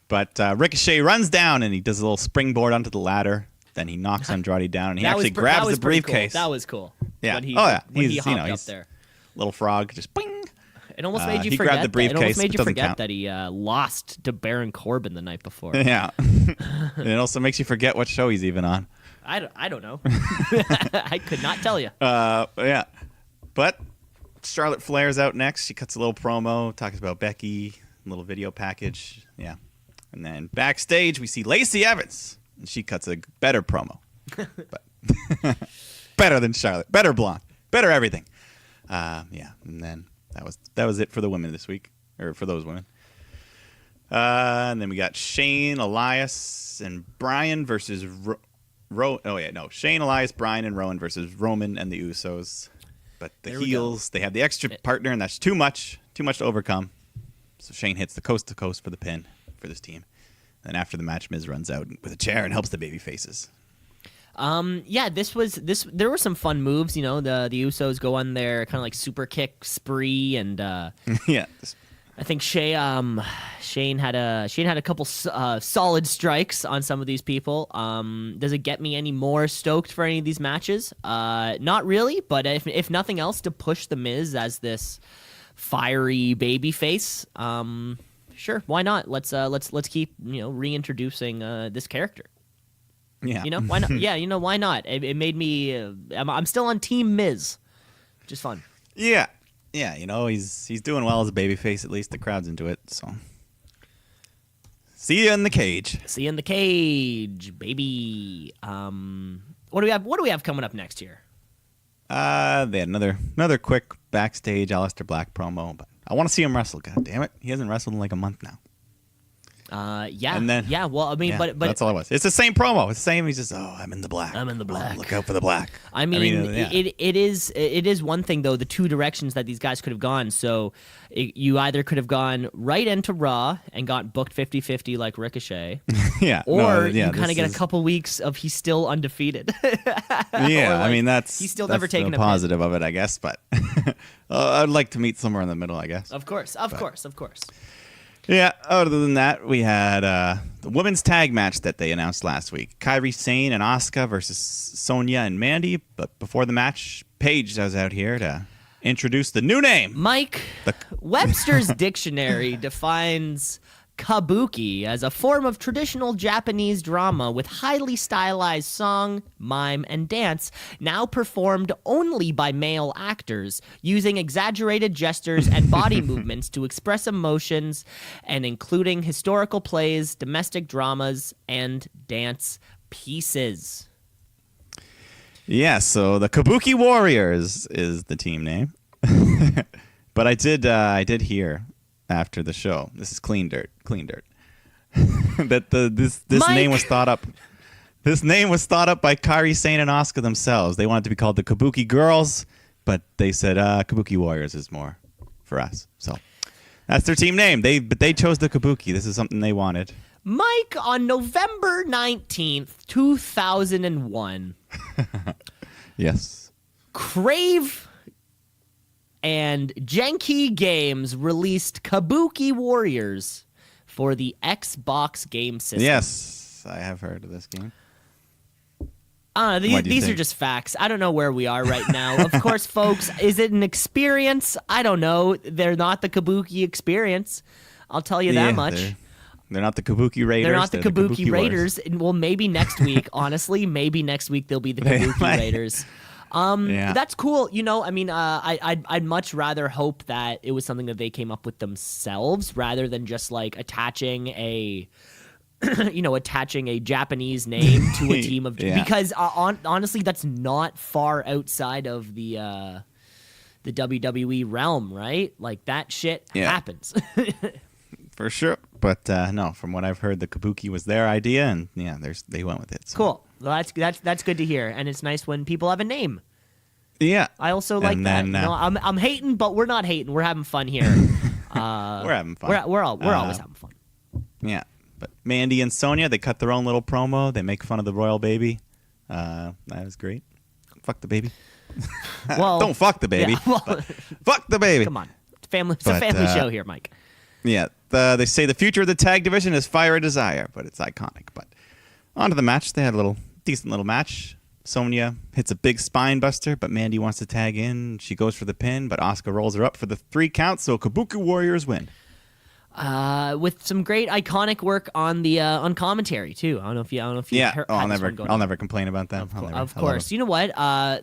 But Ricochet runs down and he does a little springboard onto the ladder. Then he knocks Andrade down and he actually grabs the briefcase. Cool. That was cool. Yeah. When he he's hopped up there. Little frog, just bing. It almost made you he forget. Grabbed the briefcase, it almost made you forget count. that he lost to Baron Corbin the night before. Yeah. And it also makes you forget what show he's even on. I don't know. I could not tell you. Yeah. But Charlotte Flair's out next. She cuts a little promo, talks about Becky, a little video package. Yeah. And then backstage, we see Lacey Evans, and she cuts a better promo. But better than Charlotte. Better blonde. Better everything. Yeah. And then that was it for the women this week, or for those women. And then we got Shane, Elias, and Bryan versus Shane, Elias, Bryan, and Rowan versus Roman and the Usos. But the heels, they have the extra partner, and that's too much to overcome. So Shane hits the coast to coast for the pin for this team. And after the match, Miz runs out with a chair and helps the baby faces. Yeah, there were some fun moves, you know, the Usos go on their kind of like super kick spree, and yeah, I think Shane had a couple solid strikes on some of these people. Does it get me any more stoked for any of these matches? Not really, but if nothing else, to push the Miz as this fiery baby face, sure, why not? Let's keep, you know, reintroducing this character. Yeah. You know, why not? Yeah, you know, why not? It made me. I'm still on Team Miz, which is fun. Yeah, you know, he's doing well as a babyface. At least the crowd's into it. So, see you in the cage. See you in the cage, baby. What do we have coming up next here? They had another quick backstage Aleister Black promo, but I want to see him wrestle. God damn it, he hasn't wrestled in like a month now. Yeah. And then, yeah. Well, I mean, but that's all it was. It's the same promo. It's the same. He's just, I'm in the black. I'm in the black. Oh, look out for the black. I mean, it is one thing though. The two directions that these guys could have gone. So you either could have gone right into Raw and got booked 50-50 like Ricochet. Yeah. Or you kind of get a couple weeks of he's still undefeated. Yeah. I mean, he's still never taken a positive of it, I guess. But I'd like to meet somewhere in the middle, I guess. Of course. Yeah, other than that, we had the women's tag match that they announced last week. Kairi Sane and Asuka versus Sonya and Mandy. But before the match, Paige was out here to introduce the new name. Mike, Webster's Dictionary defines kabuki as a form of traditional Japanese drama with highly stylized song, mime, and dance, now performed only by male actors, using exaggerated gestures and body movements to express emotions, and including historical plays, domestic dramas, and dance pieces. Yeah, so the Kabuki Warriors is the team name. But I did hear after the show. This is clean dirt, that this Mike! name was thought up. This name was thought up by Kairi Sane and Asuka themselves. They wanted to be called the Kabuki Girls, but they said Kabuki Warriors is more for us. So that's their team name. But they chose the Kabuki. This is something they wanted. Mike, on November 19th, 2001, Yes. Crave and Genki Games released Kabuki Warriors for the Xbox game system. Yes, I have heard of this game. What do you These are think? just facts. I don't know where we are right now. Of course, folks, is it an experience? I don't know. They're not the Kabuki experience. I'll tell you that much. They're not the Kabuki Raiders. They're not the Kabuki Warriors. Raiders. And, well, maybe next week, honestly. Maybe next week they'll be the Kabuki might. Raiders. Yeah. That's cool. You know, I mean, I'd much rather hope that it was something that they came up with themselves rather than just like attaching a Japanese name to a team of Yeah. because honestly, that's not far outside of the WWE realm, right? Like that shit Yeah. happens. For sure. But no, from what I've heard, the Kabuki was their idea, and yeah, they went with it. So. Cool. Well, that's good to hear, and it's nice when people have a name. Yeah. I also like And that. then, You know, I'm hating, but we're not hating. We're having fun here. We're having fun. We're always having fun. Yeah. But Mandy and Sonya, they cut their own little promo. They make fun of the royal baby. That was great. Fuck the baby. Well, Don't fuck the baby. yeah, well, but fuck the baby. come on, it's a But, family show here, Mike. Yeah, they say the future of the tag division is Fire and Desire, but it's iconic. But on to the match. They had a decent little match. Sonya hits a big spine buster, but Mandy wants to tag in. She goes for the pin, but Asuka rolls her up for the 3 count, so Kabuki Warriors win. With some great iconic work on the on commentary too. I don't know if you Yeah, heard, I'll had this one going I'll on. never complain about that. Of I love course. it. You know what?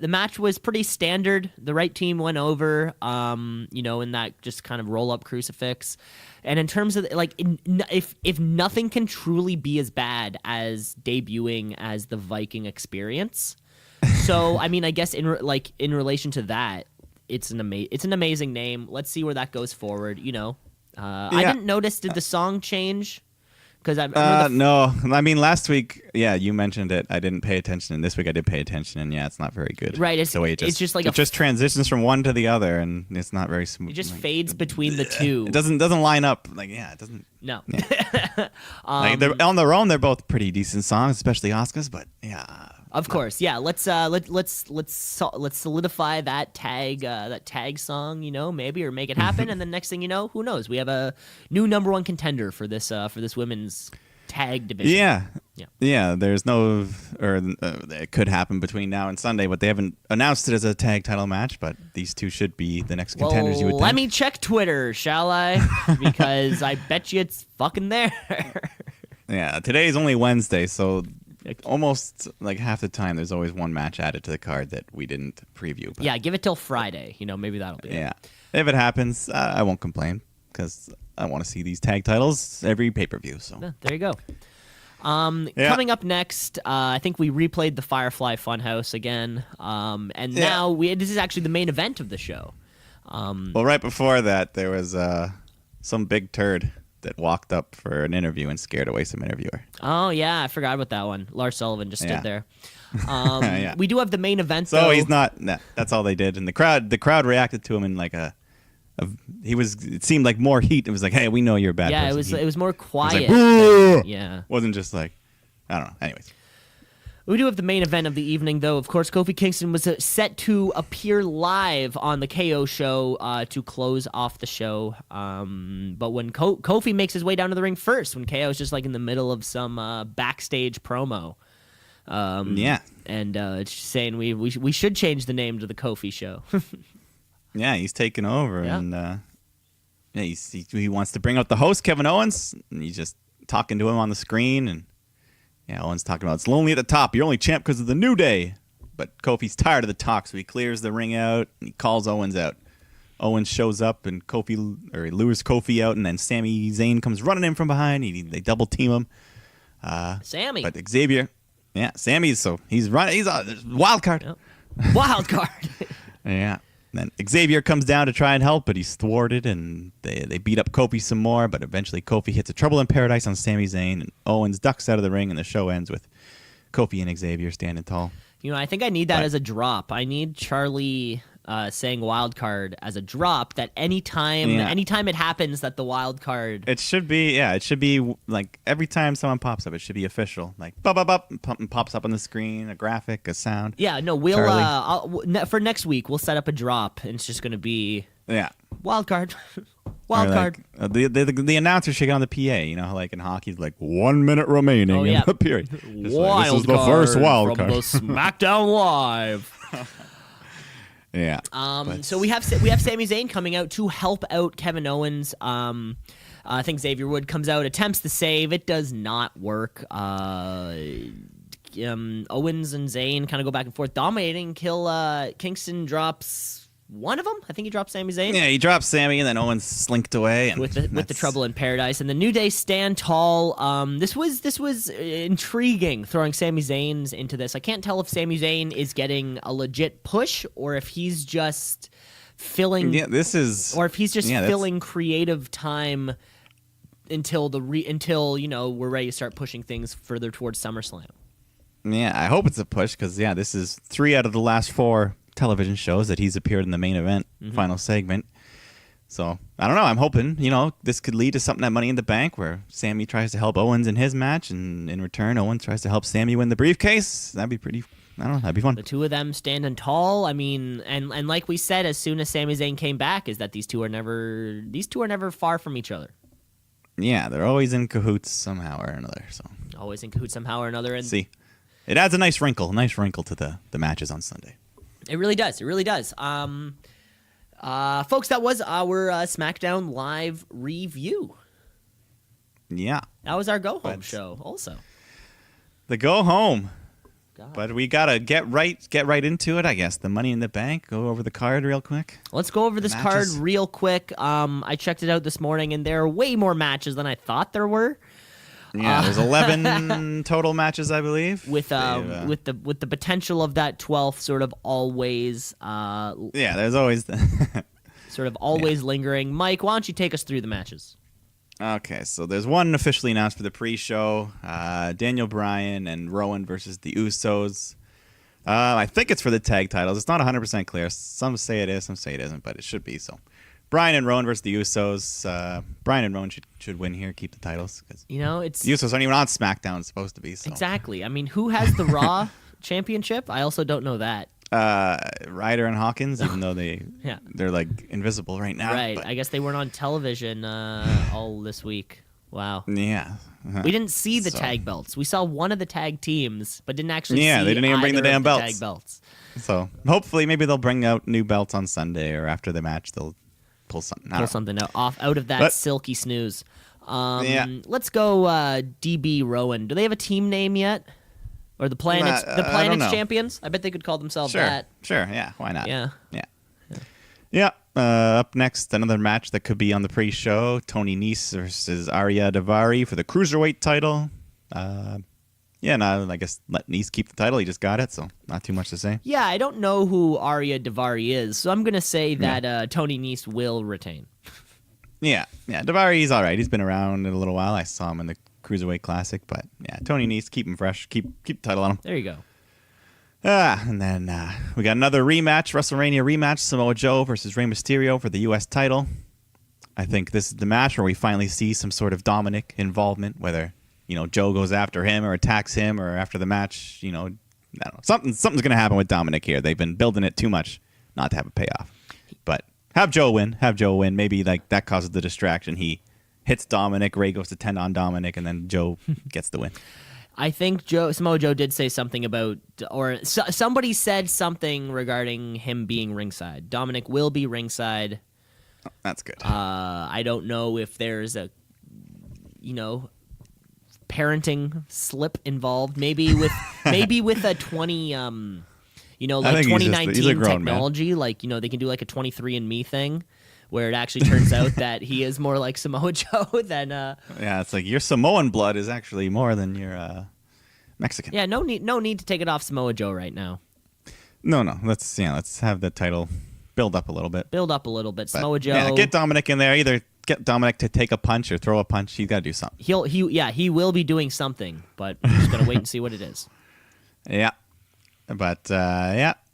The match was pretty standard. The right team went over, in that just kind of roll up crucifix. And in terms of like, if nothing can truly be as bad as debuting as the Viking Experience, so I mean, I guess in relation to that, it's an amazing name. Let's see where that goes forward. You know, I didn't notice. Did the song change? Because no, I mean last week, yeah, you mentioned it. I didn't pay attention, and this week I did pay attention, and yeah, it's not very good. Right, it's the way it's just like it just transitions from one to the other, and it's not very smooth. it just fades between the two. It doesn't line up. Like it doesn't. No. Like they're on their own. They're both pretty decent songs, especially Asuka's. But yeah, Of course, yeah. Let's solidify that tag song, maybe, or make it happen. And then next thing you know, who knows? We have a new #1 contender for this women's tag division. Yeah. There's no, or it could happen between now and Sunday, but they haven't announced it as a tag title match. But these two should be the next contenders. You would think. Let me check Twitter, shall I? Because I bet you it's fucking there. Yeah, today is only Wednesday, so almost like half the time there's always one match added to the card that we didn't preview. But Yeah, give it till Friday. Maybe that'll be it. yeah, if it happens, I won't complain because I want to see these tag titles every pay-per-view. So Yeah, there you go. Coming up next, I think we replayed the Firefly Funhouse again, and now this is actually the main event of the show. Well, right before that, there was some big turd that walked up for an interview and scared away some interviewer. Oh yeah, I forgot about that one. Lars Sullivan just stood Yeah. there. Yeah. We do have the main event. So though. he's not. Nah, that's all they did, and the crowd reacted to him in like it seemed like more heat. It was like, hey, we know you're a bad Yeah, person. it was more It quiet. was like, Yeah. wasn't just like, I don't know. Anyways. We do have the main event of the evening, though. Of course, Kofi Kingston was set to appear live on the KO show to close off the show. But when Kofi makes his way down to the ring first, when KO is just like in the middle of some backstage promo. Yeah. And it's saying we should change the name to the Kofi show. Yeah, he's taking over, Yeah. and he wants to bring out the host, Kevin Owens, and he's just talking to him on the screen, and yeah, Owens talking about it's lonely at the top. You're only champ because of the New Day, but Kofi's tired of the talk, so he clears the ring out and he calls Owens out. Owens shows up and he lures Kofi out, and then Sami Zayn comes running in from behind. They double team him. Sammy. But Xavier, he's running. He's a wild card. Yep. Wild card. Yeah. Then Xavier comes down to try and help, but he's thwarted, and they beat up Kofi some more, but eventually Kofi hits a Trouble in Paradise on Sami Zayn, and Owens ducks out of the ring, and the show ends with Kofi and Xavier standing tall. I think I need that as a drop. I need Charlie saying wild card as a drop, that anytime it happens that the wild card... It should be like every time someone pops up, it should be official. Like, pops up on the screen, a graphic, a sound. Yeah, no, for next week, we'll set up a drop, and it's just going to be wild card. Wild card. The announcer should get on the PA, how like in hockey, like 1 minute remaining in the period. Wild this is the first wild card. From the Smackdown Live. Yeah. So we have Sami Zayn coming out to help out Kevin Owens. I think Xavier Wood comes out, attempts the save. It does not work. Owens and Zayn kind of go back and forth, dominating. Kingston drops one of them. I think he drops Sami Zayn. Yeah, he drops Sami, and then Owens slinked away. And with the Trouble in Paradise. And the New Day stand tall. This was intriguing, throwing Sami Zayn into this. I can't tell if Sami Zayn is getting a legit push or if he's just filling. Yeah, filling creative time until we're ready to start pushing things further towards SummerSlam. Yeah, I hope it's a push because this is 3 out of the last 4 television shows that he's appeared in the main event final segment. So I don't know. I'm hoping this could lead to something at Money in the Bank where Sami tries to help Owens in his match, and in return Owens tries to help Sami win the briefcase. That'd be pretty. I don't know. That'd be fun. The two of them standing tall. I mean, and like we said, as soon as Sami Zayn came back, is that these two are never far from each other. Yeah, they're always in cahoots somehow or another. So always in cahoots somehow or another. And see, it adds a nice wrinkle to the matches on Sunday. It really does. It really does. Folks, that was our SmackDown Live review. Yeah. That was our go-home show also. The go-home. God. But we got to get right into it, I guess. The Money in the Bank. Go over the card real quick. Let's go over this card real quick. I checked it out this morning, and there are way more matches than I thought there were. Yeah, there's 11 total matches, I believe. With the potential of that 12th sort of always. Yeah, there's always sort of always lingering. Mike, why don't you take us through the matches? Okay, so there's one officially announced for the pre-show: Daniel Bryan and Rowan versus the Usos. I think it's for the tag titles. It's not 100% clear. Some say it is, some say it isn't, but it should be. So Bryan and Rowan versus the Usos. Bryan and Rowan should win here, keep the titles. Cause the Usos aren't even on SmackDown. It's supposed to be. So. Exactly. I mean, who has the Raw championship? I also don't know that. Ryder and Hawkins, even though they're like invisible right now. Right. But. I guess they weren't on television all this week. Wow. Yeah. We didn't see the tag belts. We saw one of the tag teams, but didn't actually see they didn't even bring the damn belts. Tag belts. So hopefully maybe they'll bring out new belts on Sunday, or after the match they'll pull something out of that silky snooze. Let's go DB Rowan. Do they have a team name yet? Or the Planets Champions? I bet they could call themselves that. Sure, yeah. Why not? Yeah. Up next, another match that could be on the pre-show. Tony Nese versus Arya Daivari for the Cruiserweight title. I guess let Nese keep the title. He just got it, so not too much to say. Yeah, I don't know who Arya Daivari is, so I'm going to say that Tony Nese will retain. Yeah. Daivari's all right. He's been around in a little while. I saw him in the Cruiserweight Classic, but yeah, Tony Nese, keep him fresh. Keep the title on him. There you go. And then we got another rematch, WrestleMania rematch, Samoa Joe versus Rey Mysterio for the U.S. title. I think this is the match where we finally see some sort of Dominic involvement, whether Joe goes after him or attacks him, or after the match, I don't know. Something's going to happen with Dominic here. They've been building it too much not to have a payoff. But have Joe win. Maybe like that causes the distraction. He hits Dominic, Rey goes to 10 on Dominic, and then Joe gets the win. I think Samoa Joe did say something about, or somebody said something regarding him being ringside. Dominic will be ringside. Oh, that's good. I don't know if there's a, parenting slip involved. Maybe with a 20, like 2019 technology, man. Like they can do like a 23andMe thing, where it actually turns out that he is more like Samoa Joe than. Yeah, it's like your Samoan blood is actually more than your Mexican. Yeah, no need to take it off Samoa Joe right now. No. Let's have the title build up a little bit. Samoa Joe. Yeah, get Dominic in there. Either get Dominic to take a punch or throw a punch. He's got to do something. He will be doing something, but we're just gonna wait and see what it is. Yeah. But,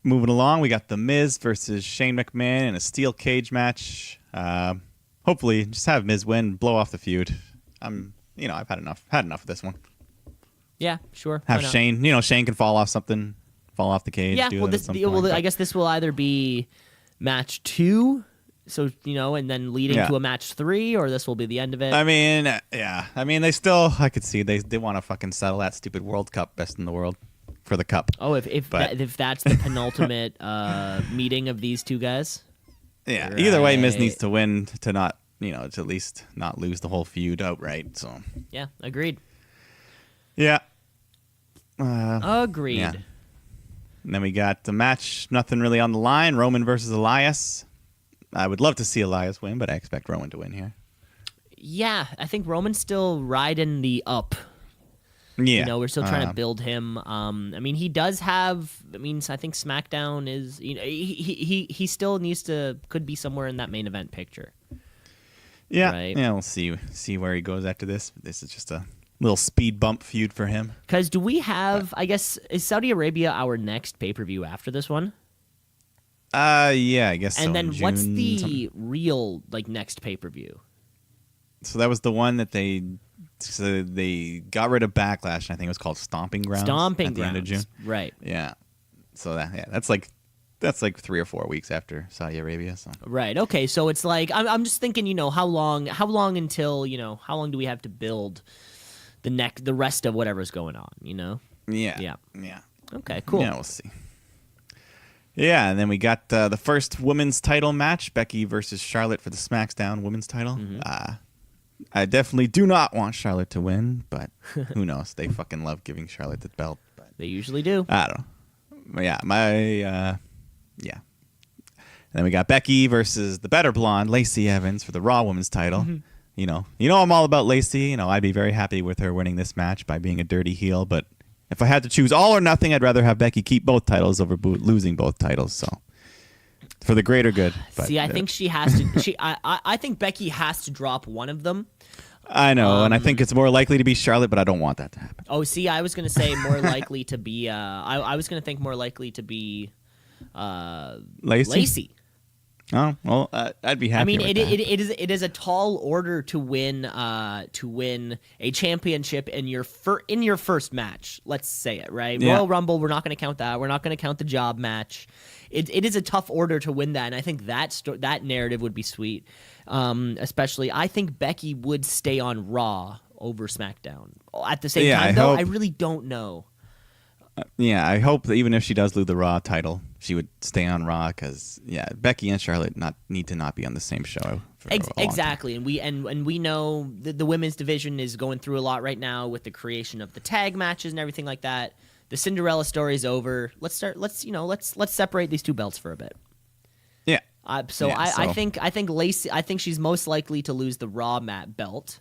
moving along, we got The Miz versus Shane McMahon in a steel cage match. Hopefully, just have Miz win, blow off the feud. I've had enough of this one. Yeah, sure. Have Shane, Shane can fall off the cage. Yeah, I guess this will either be match 2, so, and then leading to a match 3, or this will be the end of it. I mean, I could see they want to fucking settle that stupid World Cup, best in the world. For the cup. Oh, if that's the penultimate meeting of these two guys. Yeah. Right. Either way, Miz needs to win to not, to at least not lose the whole feud outright. So. Yeah. Agreed. Yeah. Agreed. Yeah. And then we got the match. Nothing really on the line. Roman versus Elias. I would love to see Elias win, but I expect Roman to win here. Yeah, I think Roman's still riding the up. Yeah, we're still trying to build him. I mean, he does have. I think SmackDown is. He still could be somewhere in that main event picture. Yeah, right? Yeah. We'll see where he goes after this. This is just a little speed bump feud for him. Because do we have? I guess is Saudi Arabia our next pay-per-view after this one? Yeah, I guess. And so. then June, what's the something. real next pay-per-view? So that was the one that they got rid of Backlash, and I think it was called Stomping Grounds. At the end of June. Right. Yeah. So that's like 3 or 4 weeks after Saudi Arabia. So. Right. Okay. So it's like I'm just thinking, how long until how long do we have to build the rest of whatever's going on? Yeah. Yeah. Yeah. Okay. Cool. Yeah, we'll see. Yeah, and then we got the first women's title match: Becky versus Charlotte for the Smackdown women's title. Mm-hmm. I definitely do not want Charlotte to win, but who knows? They fucking love giving Charlotte the belt. But They usually do. I don't know. Yeah, yeah. And then we got Becky versus the better blonde, Lacey Evans, for the Raw Women's title. Mm-hmm. I'm all about Lacey. I'd be very happy with her winning this match by being a dirty heel. But if I had to choose all or nothing, I'd rather have Becky keep both titles over losing both titles. So. For the greater good. But, See, I think she has to. I think Becky has to drop one of them. I know, and I think it's more likely to be Charlotte, but I don't want that to happen. Oh, see, I was going to say more likely to be. I was going to think more likely to be. Lacey. Oh well, I'd be happy. I mean, with it is a tall order to win a championship in your first match. Let's say it right. Yeah. Royal Rumble, we're not going to count that. We're not going to count the job match. It is a tough order to win that, and I think that narrative would be sweet. Especially, I think Becky would stay on Raw over SmackDown. At the same time, though, I really don't know. Yeah, I hope that even if she does lose the Raw title, she would stay on Raw because Becky and Charlotte need to not be on the same show. Exactly, and we know the women's division is going through a lot right now with the creation of the tag matches and everything like that. The Cinderella story is over. Let's separate these two belts for a bit. Yeah. I think Lacey. I think she's most likely to lose the Raw belt.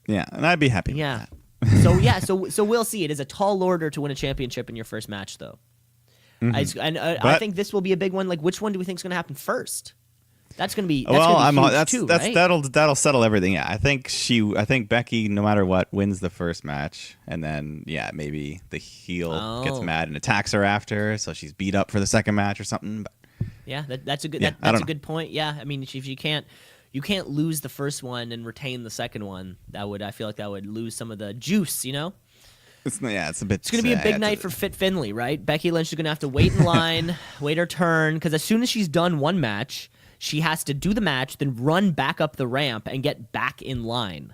Yeah, and I'd be happy. Yeah. With that. So we'll see. It is a tall order to win a championship in your first match, though. Mm-hmm. I think this will be a big one. Like, which one do we think is going to happen first? That's going to be. Right? That'll settle everything. Yeah, I think Becky, no matter what, wins the first match, and then maybe the heel gets mad and attacks her after, so she's beat up for the second match or something. But, yeah, that's a good. That's a good point. Yeah, I mean, if you can't lose the first one and retain the second one, I feel like that would lose some of the juice, It's a bit. It's going to be a big night for Fit Finlay, right? Becky Lynch is going to have to wait in line, wait her turn, because as soon as she's done one match, she has to do the match, then run back up the ramp and get back in line.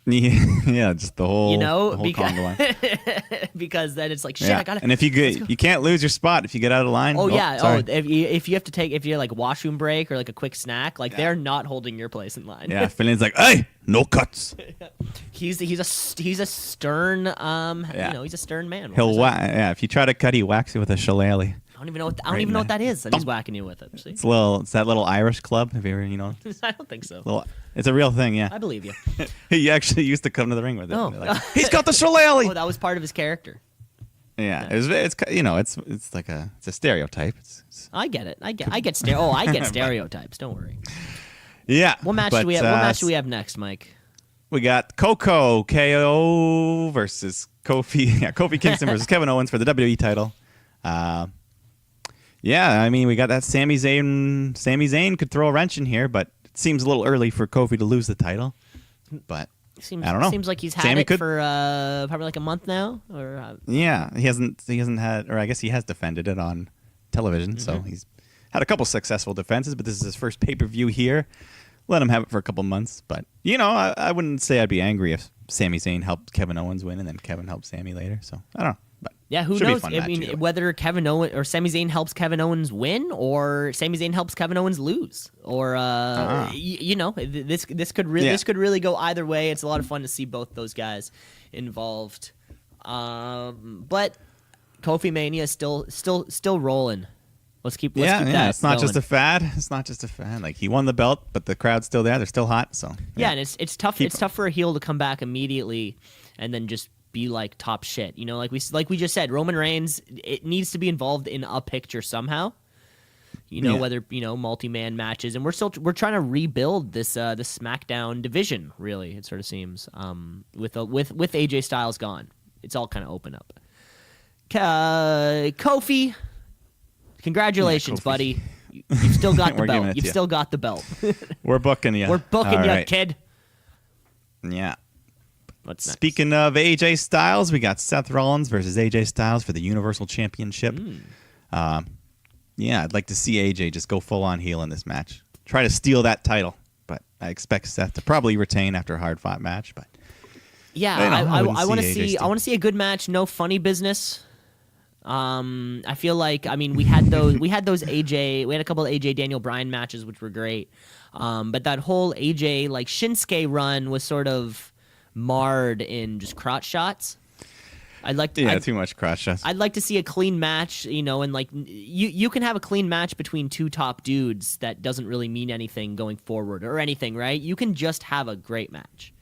Yeah, just the whole, because, conga line. Because then it's like, shit, I gotta. And if you can't lose your spot if you get out of line. Sorry. If you have to take, if you're like washroom break or like a quick snack, they're not holding your place in line. Yeah, Finland's like, hey, no cuts. He's a stern he's a stern man. If you try to cut, he whacks you with a shillelagh. I don't even know what that is. He's whacking you with it. See? It's that little Irish club. Have you ever, I don't think so. It's a real thing, yeah. I believe you. He actually used to come to the ring with it. Oh. Like, he's got the shillelagh. Oh, that was part of his character. Yeah, it's like it's a stereotype. I get it. I get stereotypes. Don't worry. Yeah. What match do we have? What match do we have next, Mike? We got Coco KO versus Kofi. Yeah, Kofi Kingston versus Kevin Owens for the WWE title. Yeah, I mean, we got that Sami Zayn. Sami Zayn could throw a wrench in here, but it seems a little early for Kofi to lose the title. But I don't know. Seems like he's had Sami it for probably like a month now. Or yeah, he hasn't had, or I guess he has defended it on television. So he's had a couple successful defenses, but this is his first pay-per-view here. Let him have it for a couple months. But I wouldn't say I'd be angry if Sami Zayn helped Kevin Owens win and then Kevin helped Sami later. So I don't know. But yeah, who should be a knows? fun I match mean, either way. whether Kevin Owens or Sami Zayn helps Kevin Owens win, or Sami Zayn helps Kevin Owens lose, or this could really go either way. It's a lot of fun to see both those guys involved. But Kofi Mania is still rolling. Let's keep that it's not going. just a fad. It's not just a fad. Like, he won the belt, but the crowd's still there. They're still hot. So yeah, and it's tough. It's tough for a heel to come back immediately and then just be like top shit. Like we just said, Roman Reigns, it needs to be involved in a picture somehow. Whether multi-man matches, and we're trying to rebuild this SmackDown division. Really, it sort of seems with AJ Styles gone, it's all kind of open up. Kofi, congratulations, Kofi. buddy. You've still got the We're giving belt. it to You've you. still got the belt. we're booking you. We're booking All you, right. kid. Yeah. What's next? Speaking of AJ Styles, we got Seth Rollins versus AJ Styles for the Universal Championship. Yeah, I'd like to see AJ just go full on heel in this match. Try to steal that title, but I expect Seth to probably retain after a hard-fought match. But yeah, I want to see a good match. No funny business. I feel like, I mean, we had a couple of AJ Daniel Bryan matches which were great, but that whole AJ like Shinsuke run was sort of marred in just crotch shots. Too much crotch shots. I'd like to see a clean match, and like you can have a clean match between two top dudes that doesn't really mean anything going forward or anything, right? You can just have a great match.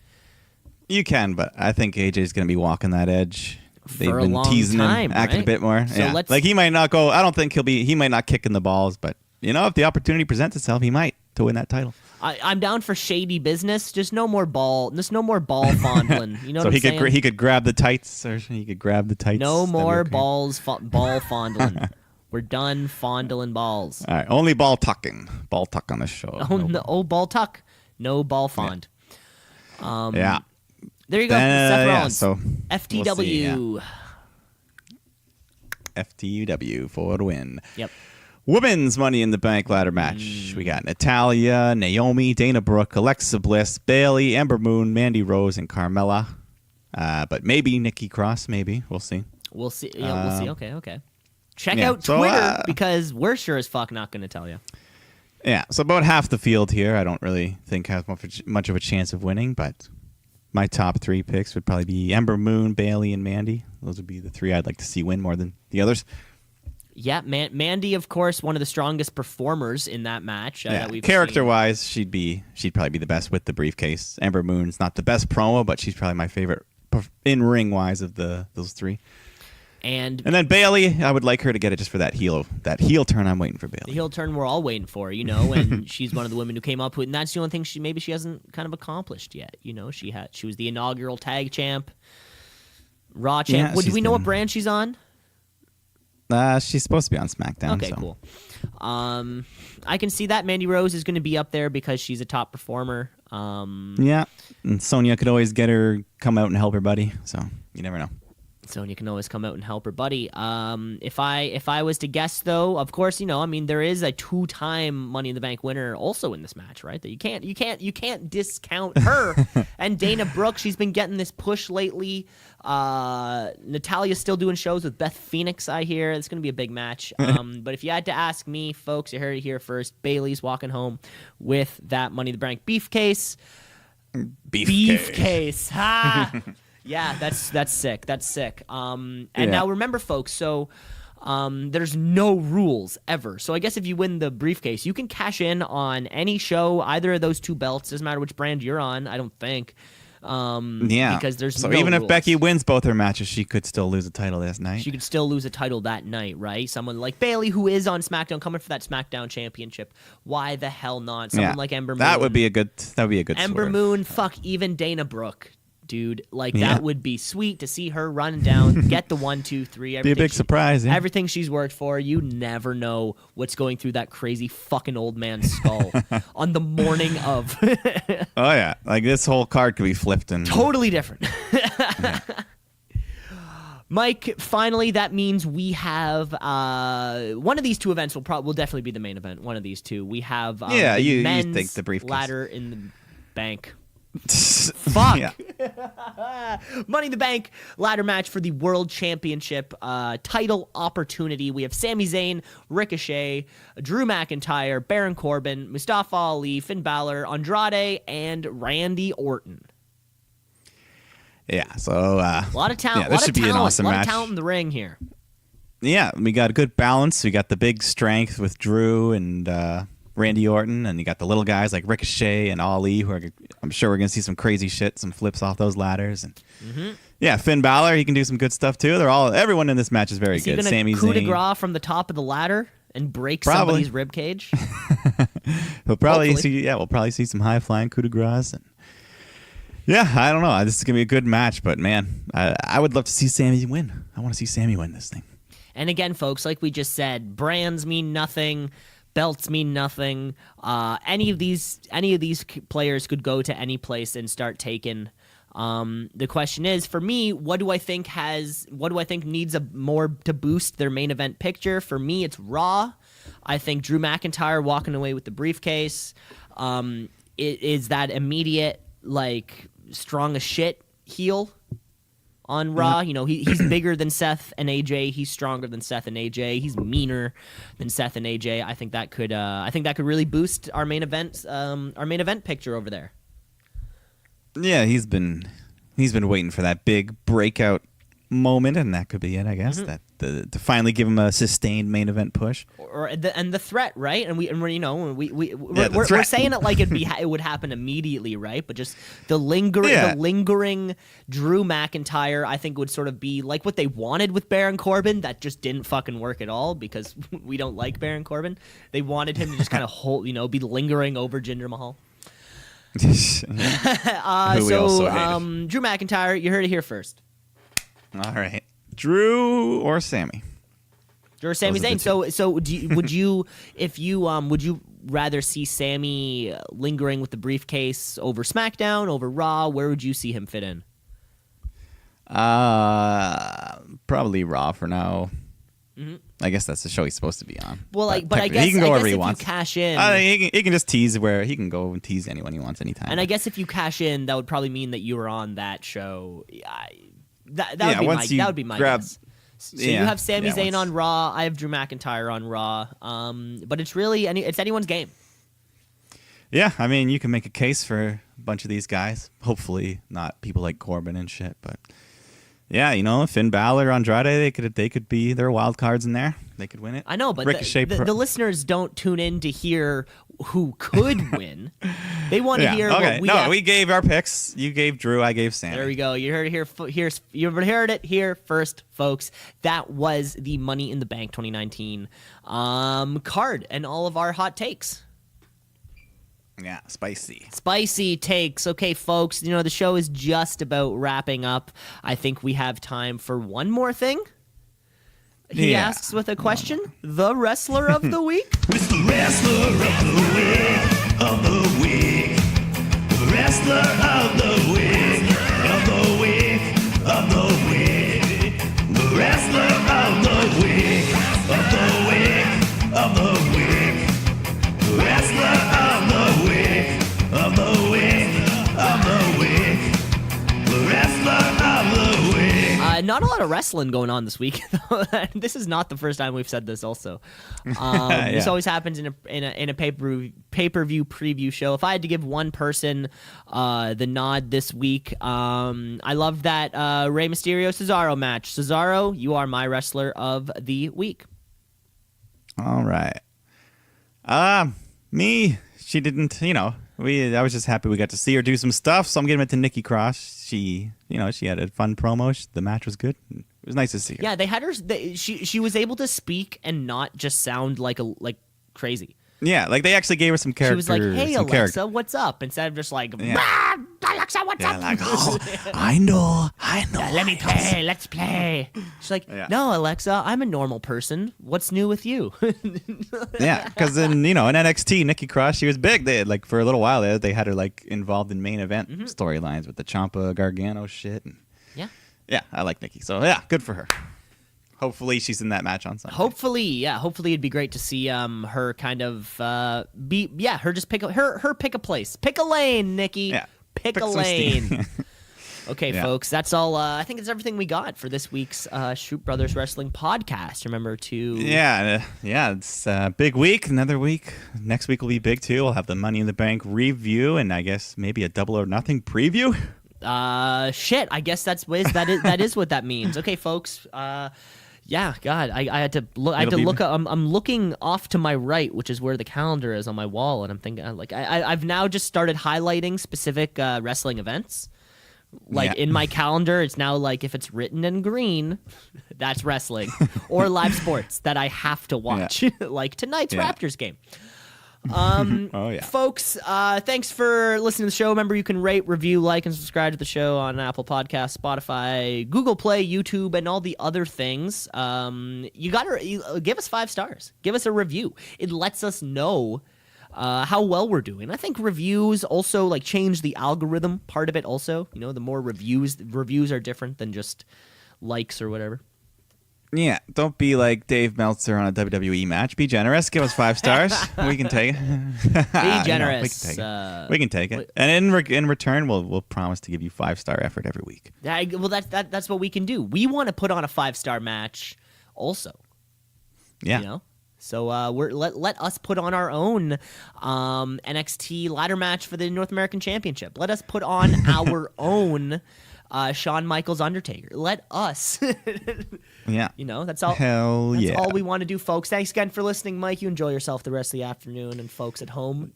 You can, but I think AJ's going to be walking that edge. They've For a been long teasing time, him, acting right? a bit more. So yeah. let's- Like, he might not go. I don't think he might not kick in the balls, but if the opportunity presents itself, he might to win that title. I'm down for shady business. Just no more ball fondling. You know So what I'm saying? he could grab the tights, or he could grab the tights. No That'd be more okay. ball fondling. We're done fondling balls. All right, only ball tucking. Ball tuck on this show. Ball tuck. No ball fond. Yeah. There you go. Seth Rollins. So FTW. We'll see, FTW for the win. Yep. Women's Money in the Bank ladder match. We got Natalya, Naomi, Dana Brooke, Alexa Bliss, Bayley, Ember Moon, Mandy Rose, and Carmella. But maybe Nikki Cross. Maybe we'll see. We'll see. Yeah, we'll see. Okay. Check out so, Twitter because we're sure as fuck not going to tell you. Yeah. So about half the field here, I don't really think has much of a chance of winning. But my top three picks would probably be Ember Moon, Bayley, and Mandy. Those would be the three I'd like to see win more than the others. Yeah, Mandy, of course, one of the strongest performers in that match. That we've Character-wise, she'd probably be the best with the briefcase. Ember Moon's not the best promo, but she's probably my favorite in-ring wise of those three. And then Bayley, I would like her to get it just for that heel turn. I'm waiting for Bayley. the heel turn we're all waiting for, and she's one of the women who came up with, and that's the only thing she hasn't kind of accomplished yet. She was the inaugural tag champ, Raw champ. Yeah, Do we know what brand she's on? She's supposed to be on SmackDown. Okay, so. cool. I can see that Mandy Rose is going to be up there because she's a top performer. Yeah, and Sonya could always come out and help her buddy. So you never know. Sonya can always come out and help her buddy. If I was to guess, though, of course, there is a 2-time Money in the Bank winner also in this match, right? That you can't discount her. And Dana Brooke, she's been getting this push lately. Natalya's still doing shows with Beth Phoenix, I hear. It's going to be a big match. But if you had to ask me, folks, you heard it here first. Bayley's walking home with that Money in the Bank beef case. Beef case. Ha! Yeah, that's sick. That's sick. Now remember, folks, so there's no rules ever. So I guess if you win the briefcase, you can cash in on any show, either of those two belts. Doesn't matter which brand you're on, I don't think. Yeah. Because there's so no even if rules. Becky wins both her matches, she could still lose a title this night. She could still lose a title that night, right? Someone like Bayley, who is on SmackDown, coming for that SmackDown championship. Why the hell not? Someone like Ember Moon. That would be a good. Ember swerve. Moon. Fuck, even Dana Brooke, dude. Like Yeah. that would be sweet to see her run down, get the 1, 2, 3. Be a everything big surprise. Yeah. Everything she's worked for. You never know what's going through that crazy fucking old man's skull on the morning of. Oh yeah, like this whole card could be flipped and Totally different. Mike, finally, that means we have one of these two events will definitely be the main event. One of these two. We have the you men's think the briefcase. ladder in the bank. Fuck. Yeah. Money in the Bank ladder match for the World Championship title opportunity. We have Sami Zayn, Ricochet, Drew McIntyre, Baron Corbin, Mustafa Ali, Finn Balor, Andrade, and Randy Orton. Yeah, so A lot of talent. Yeah, this should be an awesome A lot match. of talent in the ring here. Yeah, we got a good balance. We got the big strength with Drew and Randy Orton, and you got the little guys like Ricochet and Ali, who are, I'm sure we're gonna see some crazy shit, some flips off those ladders, and yeah, Finn Balor, he can do some good stuff too. Everyone in this match is very Is he good. gonna Sami coup de Zayn, grace from the top of the ladder and break Probably. somebody's rib cage? we'll probably Hopefully. see. Yeah, we'll probably see some high flying coup de grace. And yeah, I don't know. This is gonna be a good match, but man, I would love to see Sami win. I want to see Sami win this thing. And again, folks, like we just said, brands mean nothing. Belts mean nothing. Any of these players could go to any place and start taking. The question is, for me, what do I think needs more to boost their main event picture? For me, it's Raw. I think Drew McIntyre walking away with the briefcase it is that immediate, like, strong as shit heel on Raw. You know, he's bigger than Seth and AJ. He's stronger than Seth and AJ. He's meaner than Seth and AJ. I think that could really boost our main event picture over there. Yeah, he's been waiting for that big breakout moment, and that could be it, I guess. That to finally give him a sustained main event push. And the threat, right? And we're you know the we're threat. saying it like it would happen immediately, right? But just the lingering Drew McIntyre, I think would sort of be like what they wanted with Baron Corbin. That just didn't fucking work at all because we don't like Baron Corbin. They wanted him to just kind of be lingering over Jinder Mahal. Who we also hated. Drew McIntyre, you heard it here first. All right, Drew or Sami? Or Sami Those are Zayn. the So would you rather see Sami lingering with the briefcase over SmackDown, over Raw? Where would you see him fit in? Probably Raw for now. I guess that's the show he's supposed to be on. Well, but I technically, guess he can go wherever if he wants. you cash in, he can just tease where he can go and tease anyone he wants anytime. and I guess if you cash in, that would probably mean that you were on that show. That Yeah, would once be my you grab- guess. So Yeah, you have Sami yeah, Zayn once- on Raw. I have Drew McIntyre on Raw. But it's really it's anyone's game. Yeah, I mean, you can make a case for a bunch of these guys. Hopefully, not people like Corbin and shit, but yeah, Finn Balor, Andrade, they could be their wild cards in there. They could win it. I know, but Ricochet the listeners don't tune in to hear who could win. They want to hear okay. what we No, have. we gave our picks. You gave Drew. I gave Sami. There we go. You heard it here. You heard it here first, folks. That was the Money in the Bank 2019 card and all of our hot takes. Yeah, Spicy takes. Okay, folks, the show is just about wrapping up. I think we have time for one more thing. He Yeah. asks with a question, the wrestler of the week? It's the wrestler of the week, of the week. The wrestler of the week, of the week, of the week. The wrestler of the week, of the week, of the week. The wrestler of the week, of the week, of the week. The wrestler of the week. Not a lot of wrestling going on this week. This is not the first time we've said this. Also, this Yeah. always happens in a pay-per-view preview show. If I had to give one person the nod this week, I loved that Rey Mysterio Cesaro match. Cesaro, you are my wrestler of the week. All right. Me, she didn't, I was just happy we got to see her do some stuff. So I'm giving it to Nikki Cross. She had a fun promo. The match was good. It was nice to see her. Yeah, they had her. She was able to speak and not just sound like crazy. Yeah, like they actually gave her some character. She was like, "Hey some Alexa, character. what's up?" Instead of just like, Yeah. "Alexa, what's Yeah, up?" like, oh, I know. Let me play. Let's play. She's like, Yeah. "No, Alexa, I'm a normal person. What's new with you?" Yeah, because in NXT, Nikki Cross, she was big. They like for a little while there, they had her like involved in main event storylines with the Ciampa Gargano shit. And, Yeah. I like Nikki. So yeah, good for her. Hopefully she's in that match on Sunday. Hopefully it'd be great to see her kind of her just pick a place. Pick a lane, Nikki. Yeah. Pick a some lane. steam. Okay, Yeah. folks, that's all. I think it's everything we got for this week's Shoot Brothers Wrestling podcast. Remember to It's a big week. Another week. Next week will be big too. We'll have the Money in the Bank review and I guess maybe a Double or Nothing preview. shit. I guess that is what that means. Okay, folks. Yeah, God, I had to look. I had to look. I'm looking off to my right, which is where the calendar is on my wall, and I'm thinking like I've now just started highlighting specific wrestling events. Like in my calendar, it's now like if it's written in green, that's wrestling, or live sports that I have to watch, like tonight's Raptors game. Oh yeah, Folks, thanks for listening to the show. Remember, you can rate, review, like, and subscribe to the show on Apple Podcasts, Spotify, Google Play, YouTube, and all the other things. You gotta give us 5 stars. Give us a review. It lets us know how well we're doing. I think reviews also like change the algorithm part of it. Also, the more reviews are different than just likes or whatever. Yeah, don't be like Dave Meltzer on a WWE match. Be generous. Give us 5 stars. We can take it. Be generous. We can take it. And in return, we'll promise to give you 5-star effort every week. Well, that's what we can do. We want to put on a 5-star match, also. Yeah. So let us put on our own NXT ladder match for the North American Championship. Let us put on our own Shawn Michaels Undertaker. Let us. Yeah. That's all. Hell that's yeah. all we want to do, folks. Thanks again for listening, Mike. You enjoy yourself the rest of the afternoon, and folks at home.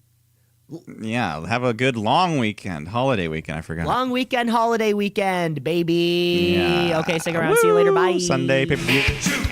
Yeah, have a good long weekend, holiday weekend. I forgot. Long weekend, holiday weekend, baby. Yeah. Okay, stick around. See you later. Bye. Sunday pay-per-view. Shoot.